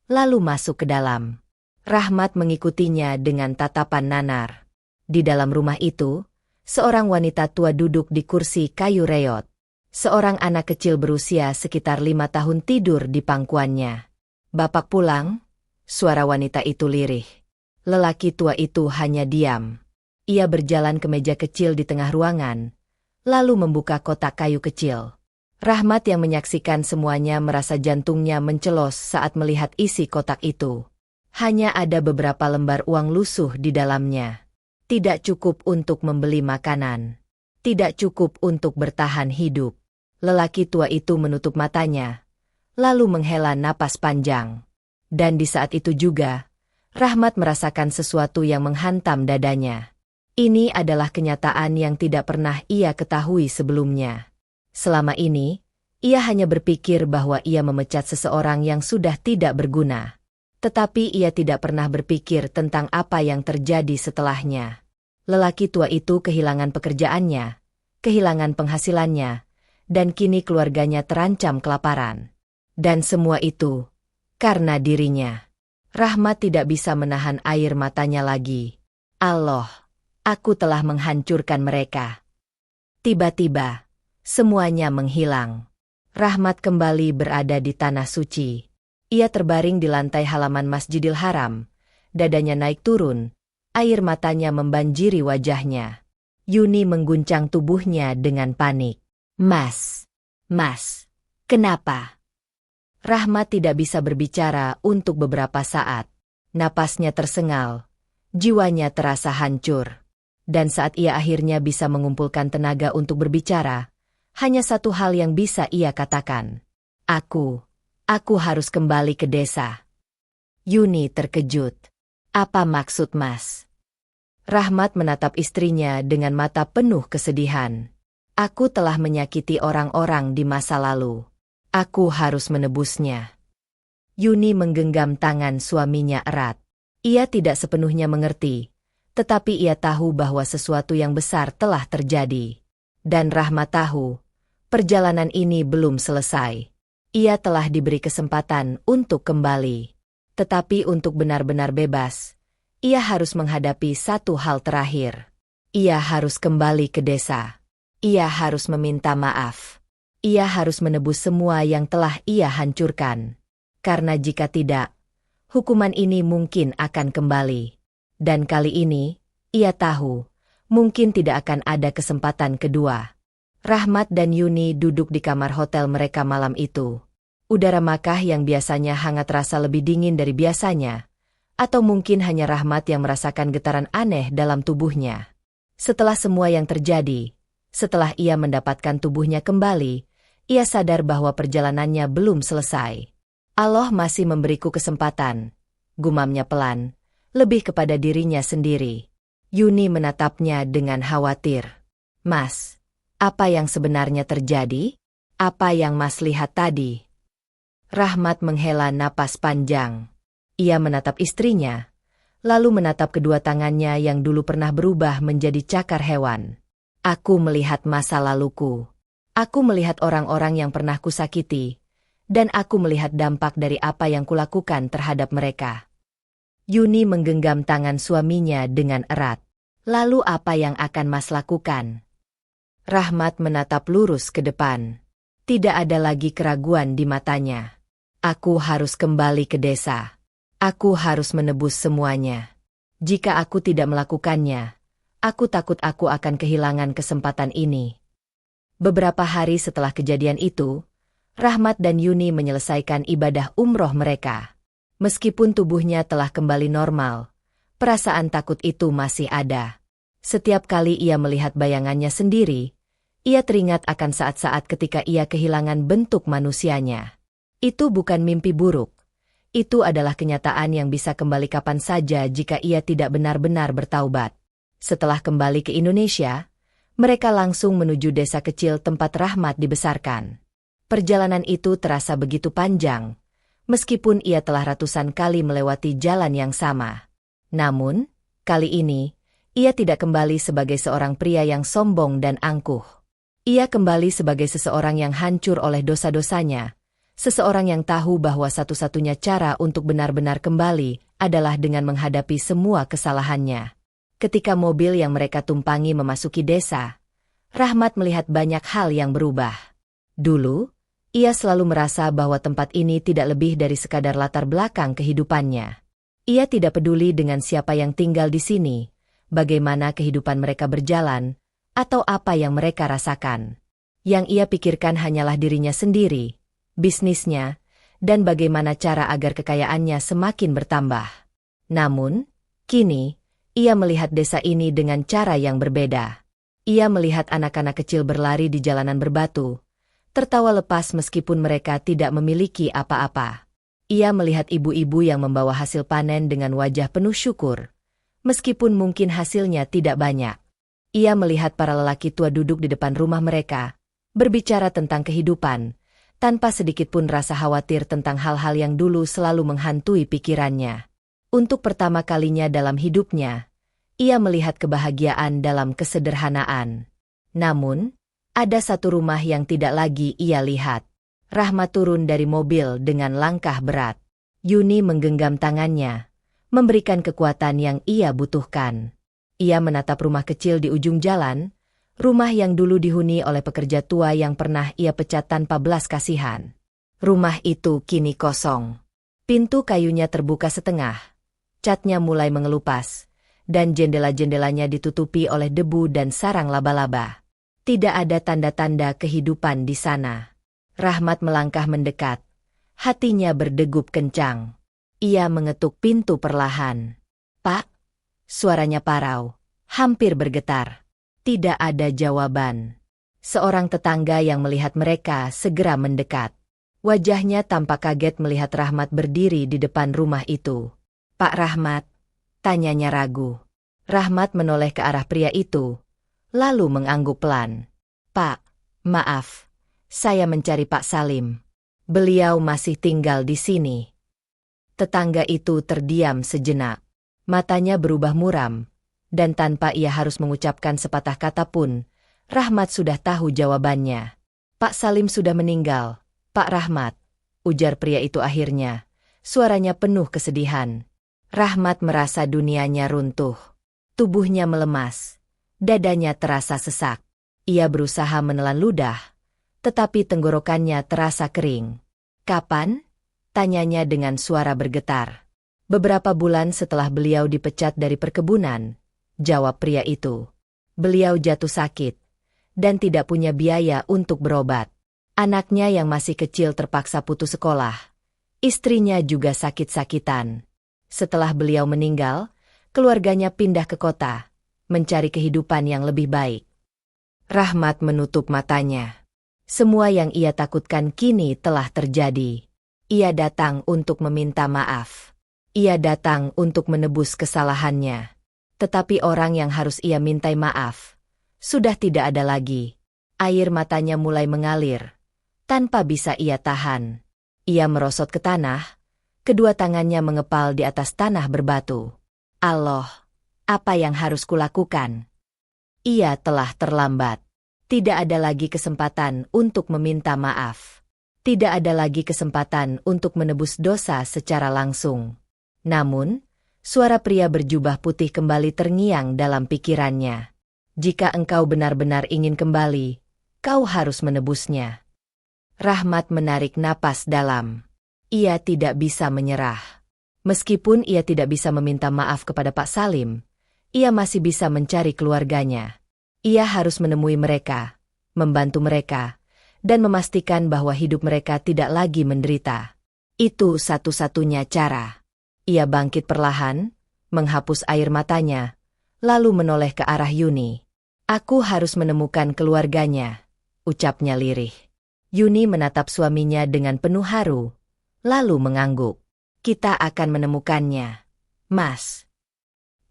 [SPEAKER 1] lalu masuk ke dalam. Rahmat mengikutinya dengan tatapan nanar. Di dalam rumah itu, seorang wanita tua duduk di kursi kayu reot. Seorang anak kecil berusia sekitar 5 tahun tidur di pangkuannya. "Bapak pulang?" Suara wanita itu lirih. Lelaki tua itu hanya diam. Ia berjalan ke meja kecil di tengah ruangan, lalu membuka kotak kayu kecil. Rahmat yang menyaksikan semuanya merasa jantungnya mencelos saat melihat isi kotak itu. Hanya ada beberapa lembar uang lusuh di dalamnya. Tidak cukup untuk membeli makanan. Tidak cukup untuk bertahan hidup. Lelaki tua itu menutup matanya, lalu menghela napas panjang. Dan di saat itu juga, Rahmat merasakan sesuatu yang menghantam dadanya. Ini adalah kenyataan yang tidak pernah ia ketahui sebelumnya. Selama ini, ia hanya berpikir bahwa ia memecat seseorang yang sudah tidak berguna. Tetapi ia tidak pernah berpikir tentang apa yang terjadi setelahnya. Lelaki tua itu kehilangan pekerjaannya, kehilangan penghasilannya, dan kini keluarganya terancam kelaparan. Dan semua itu karena dirinya. Rahmat tidak bisa menahan air matanya lagi. Allah, aku telah menghancurkan mereka. Tiba-tiba, semuanya menghilang. Rahmat kembali berada di tanah suci. Ia terbaring di lantai halaman Masjidil Haram. Dadanya naik turun, air matanya membanjiri wajahnya. Yuni mengguncang tubuhnya dengan panik. Mas, kenapa?" Rahmat tidak bisa berbicara untuk beberapa saat. Napasnya tersengal, jiwanya terasa hancur. Dan saat ia akhirnya bisa mengumpulkan tenaga untuk berbicara, hanya satu hal yang bisa ia katakan. Aku harus kembali ke desa." Yuni terkejut. "Apa maksud Mas?" Rahmat menatap istrinya dengan mata penuh kesedihan. "Aku telah menyakiti orang-orang di masa lalu. Aku harus menebusnya." Yuni menggenggam tangan suaminya erat. Ia tidak sepenuhnya mengerti, tetapi ia tahu bahwa sesuatu yang besar telah terjadi. Dan Rahmat tahu, perjalanan ini belum selesai. Ia telah diberi kesempatan untuk kembali. Tetapi untuk benar-benar bebas, ia harus menghadapi satu hal terakhir. Ia harus kembali ke desa. Ia harus meminta maaf. Ia harus menebus semua yang telah ia hancurkan. Karena jika tidak, hukuman ini mungkin akan kembali. Dan kali ini, ia tahu, mungkin tidak akan ada kesempatan kedua. Rahmat dan Yuni duduk di kamar hotel mereka malam itu. Udara Makkah yang biasanya hangat terasa lebih dingin dari biasanya. Atau mungkin hanya Rahmat yang merasakan getaran aneh dalam tubuhnya. Setelah semua yang terjadi, setelah ia mendapatkan tubuhnya kembali, ia sadar bahwa perjalanannya belum selesai. Allah masih memberiku kesempatan, gumamnya pelan, lebih kepada dirinya sendiri. Yuni menatapnya dengan khawatir. Mas, apa yang sebenarnya terjadi? Apa yang Mas lihat tadi? Rahmat menghela napas panjang. Ia menatap istrinya, lalu menatap kedua tangannya yang dulu pernah berubah menjadi cakar hewan. Aku melihat masa laluku. Aku melihat orang-orang yang pernah kusakiti, dan aku melihat dampak dari apa yang kulakukan terhadap mereka. Yuni menggenggam tangan suaminya dengan erat. Lalu apa yang akan Mas lakukan? Rahmat menatap lurus ke depan. Tidak ada lagi keraguan di matanya. Aku harus kembali ke desa. Aku harus menebus semuanya. Jika aku tidak melakukannya, aku takut aku akan kehilangan kesempatan ini. Beberapa hari setelah kejadian itu, Rahmat dan Yuni menyelesaikan ibadah umroh mereka. Meskipun tubuhnya telah kembali normal, perasaan takut itu masih ada. Setiap kali ia melihat bayangannya sendiri, ia teringat akan saat-saat ketika ia kehilangan bentuk manusianya. Itu bukan mimpi buruk. Itu adalah kenyataan yang bisa kembali kapan saja jika ia tidak benar-benar bertaubat. Setelah kembali ke Indonesia, mereka langsung menuju desa kecil tempat Rahmat dibesarkan. Perjalanan itu terasa begitu panjang, meskipun ia telah ratusan kali melewati jalan yang sama. Namun, kali ini, ia tidak kembali sebagai seorang pria yang sombong dan angkuh. Ia kembali sebagai seseorang yang hancur oleh dosa-dosanya, seseorang yang tahu bahwa satu-satunya cara untuk benar-benar kembali adalah dengan menghadapi semua kesalahannya. Ketika mobil yang mereka tumpangi memasuki desa, Rahmat melihat banyak hal yang berubah. Dulu, ia selalu merasa bahwa tempat ini tidak lebih dari sekadar latar belakang kehidupannya. Ia tidak peduli dengan siapa yang tinggal di sini, bagaimana kehidupan mereka berjalan, atau apa yang mereka rasakan. Yang ia pikirkan hanyalah dirinya sendiri, bisnisnya, dan bagaimana cara agar kekayaannya semakin bertambah. Namun, kini, ia melihat desa ini dengan cara yang berbeda. Ia melihat anak-anak kecil berlari di jalanan berbatu, tertawa lepas meskipun mereka tidak memiliki apa-apa. Ia melihat ibu-ibu yang membawa hasil panen dengan wajah penuh syukur, meskipun mungkin hasilnya tidak banyak. Ia melihat para lelaki tua duduk di depan rumah mereka, berbicara tentang kehidupan, tanpa sedikit pun rasa khawatir tentang hal-hal yang dulu selalu menghantui pikirannya. Untuk pertama kalinya dalam hidupnya, ia melihat kebahagiaan dalam kesederhanaan. Namun, ada satu rumah yang tidak lagi ia lihat. Rahmat turun dari mobil dengan langkah berat. Yuni menggenggam tangannya, memberikan kekuatan yang ia butuhkan. Ia menatap rumah kecil di ujung jalan, rumah yang dulu dihuni oleh pekerja tua yang pernah ia pecat tanpa belas kasihan. Rumah itu kini kosong. Pintu kayunya terbuka setengah, catnya mulai mengelupas, dan jendela-jendelanya ditutupi oleh debu dan sarang laba-laba. Tidak ada tanda-tanda kehidupan di sana. Rahmat melangkah mendekat. Hatinya berdegup kencang. Ia mengetuk pintu perlahan. "Pak?" Suaranya parau, hampir bergetar. Tidak ada jawaban. Seorang tetangga yang melihat mereka segera mendekat. Wajahnya tampak kaget melihat Rahmat berdiri di depan rumah itu. "Pak Rahmat?" tanyanya ragu. Rahmat menoleh ke arah pria itu, lalu mengangguk pelan. "Pak, maaf, saya mencari Pak Salim. Beliau masih tinggal di sini." Tetangga itu terdiam sejenak. Matanya berubah muram, dan tanpa ia harus mengucapkan sepatah kata pun, Rahmat sudah tahu jawabannya. "Pak Salim sudah meninggal, Pak Rahmat," ujar pria itu akhirnya. Suaranya penuh kesedihan. Rahmat merasa dunianya runtuh. Tubuhnya melemas. Dadanya terasa sesak. Ia berusaha menelan ludah, tetapi tenggorokannya terasa kering. "Kapan?" tanyanya dengan suara bergetar. "Beberapa bulan setelah beliau dipecat dari perkebunan," jawab pria itu. "Beliau jatuh sakit, dan tidak punya biaya untuk berobat. Anaknya yang masih kecil terpaksa putus sekolah. Istrinya juga sakit-sakitan. Setelah beliau meninggal, keluarganya pindah ke kota, mencari kehidupan yang lebih baik. Rahmat menutup matanya. Semua yang ia takutkan kini telah terjadi. Ia datang untuk meminta maaf. Ia datang untuk menebus kesalahannya. Tetapi orang yang harus ia mintai maaf sudah tidak ada lagi. Air matanya mulai mengalir, tanpa bisa ia tahan. Ia merosot ke tanah, kedua tangannya mengepal di atas tanah berbatu. Allah, apa yang harus kulakukan? Ia telah terlambat. Tidak ada lagi kesempatan untuk meminta maaf. Tidak ada lagi kesempatan untuk menebus dosa secara langsung. Namun, suara pria berjubah putih kembali terngiang dalam pikirannya. Jika engkau benar-benar ingin kembali, kau harus menebusnya. Rahmat menarik napas dalam. Ia tidak bisa menyerah. Meskipun ia tidak bisa meminta maaf kepada Pak Salim, ia masih bisa mencari keluarganya. Ia harus menemui mereka, membantu mereka, dan memastikan bahwa hidup mereka tidak lagi menderita. Itu satu-satunya cara. Ia bangkit perlahan, menghapus air matanya, lalu menoleh ke arah Yuni. Aku harus menemukan keluarganya, ucapnya lirih. Yuni menatap suaminya dengan penuh haru, lalu mengangguk. Kita akan menemukannya, Mas.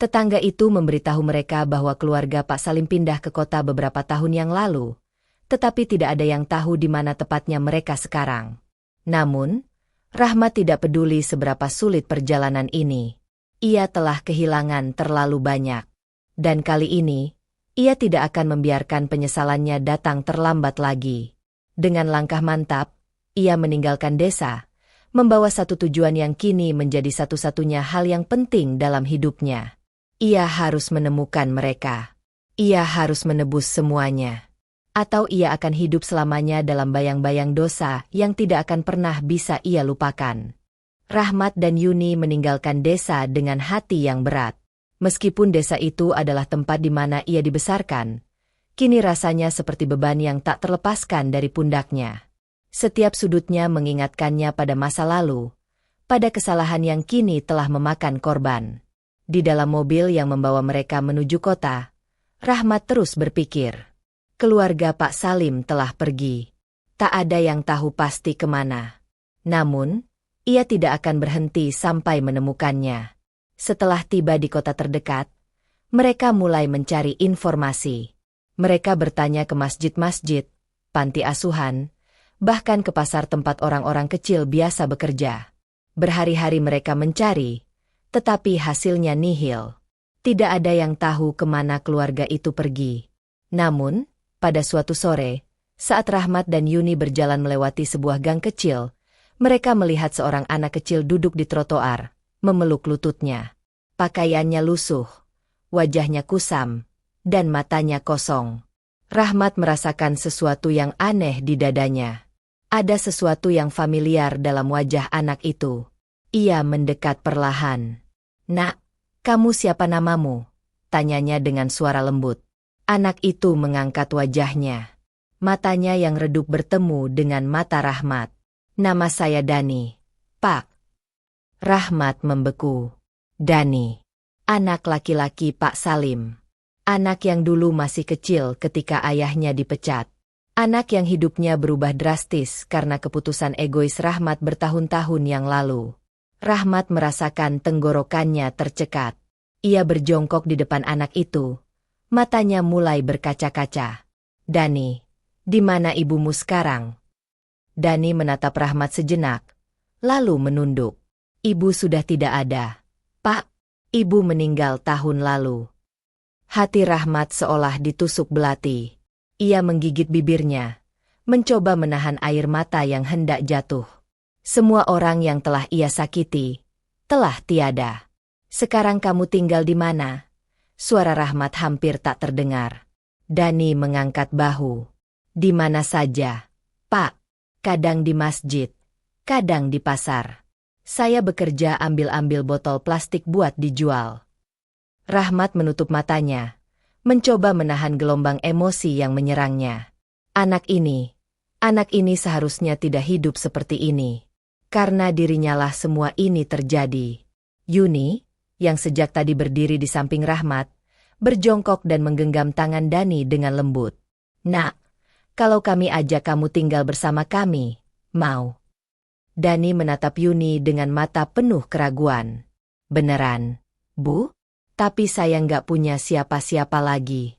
[SPEAKER 1] Tetangga itu memberitahu mereka bahwa keluarga Pak Salim pindah ke kota beberapa tahun yang lalu, tetapi tidak ada yang tahu di mana tepatnya mereka sekarang. Namun, Rahmat tidak peduli seberapa sulit perjalanan ini. Ia telah kehilangan terlalu banyak. Dan kali ini, ia tidak akan membiarkan penyesalannya datang terlambat lagi. Dengan langkah mantap, ia meninggalkan desa, membawa satu tujuan yang kini menjadi satu-satunya hal yang penting dalam hidupnya. Ia harus menemukan mereka. Ia harus menebus semuanya. Atau ia akan hidup selamanya dalam bayang-bayang dosa yang tidak akan pernah bisa ia lupakan. Rahmat dan Yuni meninggalkan desa dengan hati yang berat. Meskipun desa itu adalah tempat di mana ia dibesarkan, kini rasanya seperti beban yang tak terlepaskan dari pundaknya. Setiap sudutnya mengingatkannya pada masa lalu, pada kesalahan yang kini telah memakan korban. Di dalam mobil yang membawa mereka menuju kota, Rahmat terus berpikir. Keluarga Pak Salim telah pergi. Tak ada yang tahu pasti kemana. Namun, ia tidak akan berhenti sampai menemukannya. Setelah tiba di kota terdekat, mereka mulai mencari informasi. Mereka bertanya ke masjid-masjid, panti asuhan, bahkan ke pasar tempat orang-orang kecil biasa bekerja. Berhari-hari mereka mencari, tetapi hasilnya nihil. Tidak ada yang tahu kemana keluarga itu pergi. Namun, pada suatu sore, saat Rahmat dan Yuni berjalan melewati sebuah gang kecil, mereka melihat seorang anak kecil duduk di trotoar, memeluk lututnya. Pakaiannya lusuh, wajahnya kusam, dan matanya kosong. Rahmat merasakan sesuatu yang aneh di dadanya. Ada sesuatu yang familiar dalam wajah anak itu. Ia mendekat perlahan. Nak, kamu siapa namamu? Tanyanya dengan suara lembut. Anak itu mengangkat wajahnya. Matanya yang redup bertemu dengan mata Rahmat. Nama saya Dani, Pak. Rahmat membeku. Dani. Anak laki-laki Pak Salim. Anak yang dulu masih kecil ketika ayahnya dipecat. Anak yang hidupnya berubah drastis karena keputusan egois Rahmat bertahun-tahun yang lalu. Rahmat merasakan tenggorokannya tercekat. Ia berjongkok di depan anak itu. Matanya mulai berkaca-kaca. Dani, di mana ibumu sekarang? Dani menatap Rahmat sejenak, lalu menunduk. Ibu sudah tidak ada. Pak, ibu meninggal tahun lalu. Hati Rahmat seolah ditusuk belati. Ia menggigit bibirnya, mencoba menahan air mata yang hendak jatuh. Semua orang yang telah ia sakiti, telah tiada. Sekarang kamu tinggal di mana? Suara Rahmat hampir tak terdengar. Dani mengangkat bahu. Di mana saja, Pak? Kadang di masjid, kadang di pasar. Saya bekerja ambil-ambil botol plastik buat dijual. Rahmat menutup matanya, mencoba menahan gelombang emosi yang menyerangnya. Anak ini seharusnya tidak hidup seperti ini. Karena dirinya lah semua ini terjadi. Yuni, yang sejak tadi berdiri di samping Rahmat, berjongkok dan menggenggam tangan Dani dengan lembut. "Nak, kalau kami ajak kamu tinggal bersama kami, mau?" Dani menatap Yuni dengan mata penuh keraguan. "Beneran, Bu? Tapi saya nggak punya siapa-siapa lagi."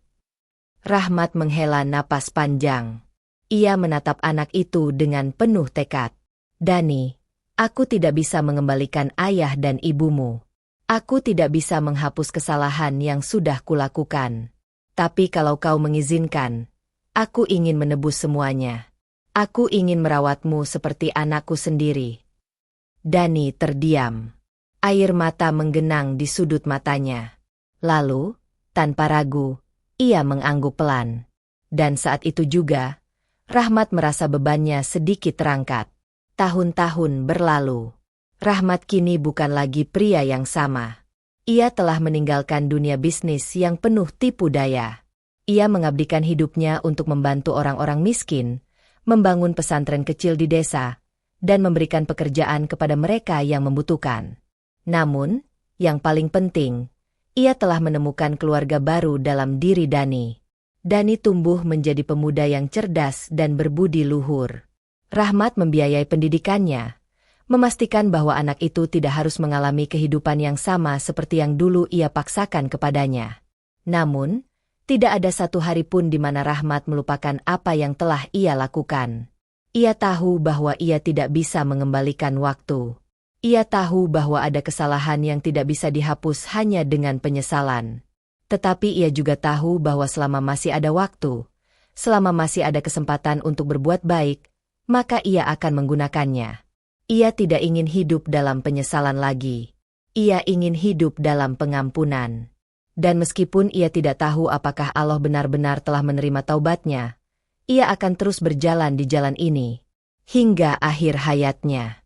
[SPEAKER 1] Rahmat menghela napas panjang. Ia menatap anak itu dengan penuh tekad. "Dani, aku tidak bisa mengembalikan ayah dan ibumu. Aku tidak bisa menghapus kesalahan yang sudah kulakukan. Tapi kalau kau mengizinkan, aku ingin menebus semuanya. Aku ingin merawatmu seperti anakku sendiri." Dani terdiam. Air mata menggenang di sudut matanya. Lalu, tanpa ragu, ia mengangguk pelan. Dan saat itu juga, Rahmat merasa bebannya sedikit terangkat. Tahun-tahun berlalu. Rahmat kini bukan lagi pria yang sama. Ia telah meninggalkan dunia bisnis yang penuh tipu daya. Ia mengabdikan hidupnya untuk membantu orang-orang miskin, membangun pesantren kecil di desa, dan memberikan pekerjaan kepada mereka yang membutuhkan. Namun, yang paling penting, ia telah menemukan keluarga baru dalam diri Dani. Dani tumbuh menjadi pemuda yang cerdas dan berbudi luhur. Rahmat membiayai pendidikannya, memastikan bahwa anak itu tidak harus mengalami kehidupan yang sama seperti yang dulu ia paksakan kepadanya. Namun, tidak ada satu hari pun di mana Rahmat melupakan apa yang telah ia lakukan. Ia tahu bahwa ia tidak bisa mengembalikan waktu. Ia tahu bahwa ada kesalahan yang tidak bisa dihapus hanya dengan penyesalan. Tetapi ia juga tahu bahwa selama masih ada waktu, selama masih ada kesempatan untuk berbuat baik, maka ia akan menggunakannya. Ia tidak ingin hidup dalam penyesalan lagi. Ia ingin hidup dalam pengampunan. Dan meskipun ia tidak tahu apakah Allah benar-benar telah menerima taubatnya, ia akan terus berjalan di jalan ini hingga akhir hayatnya.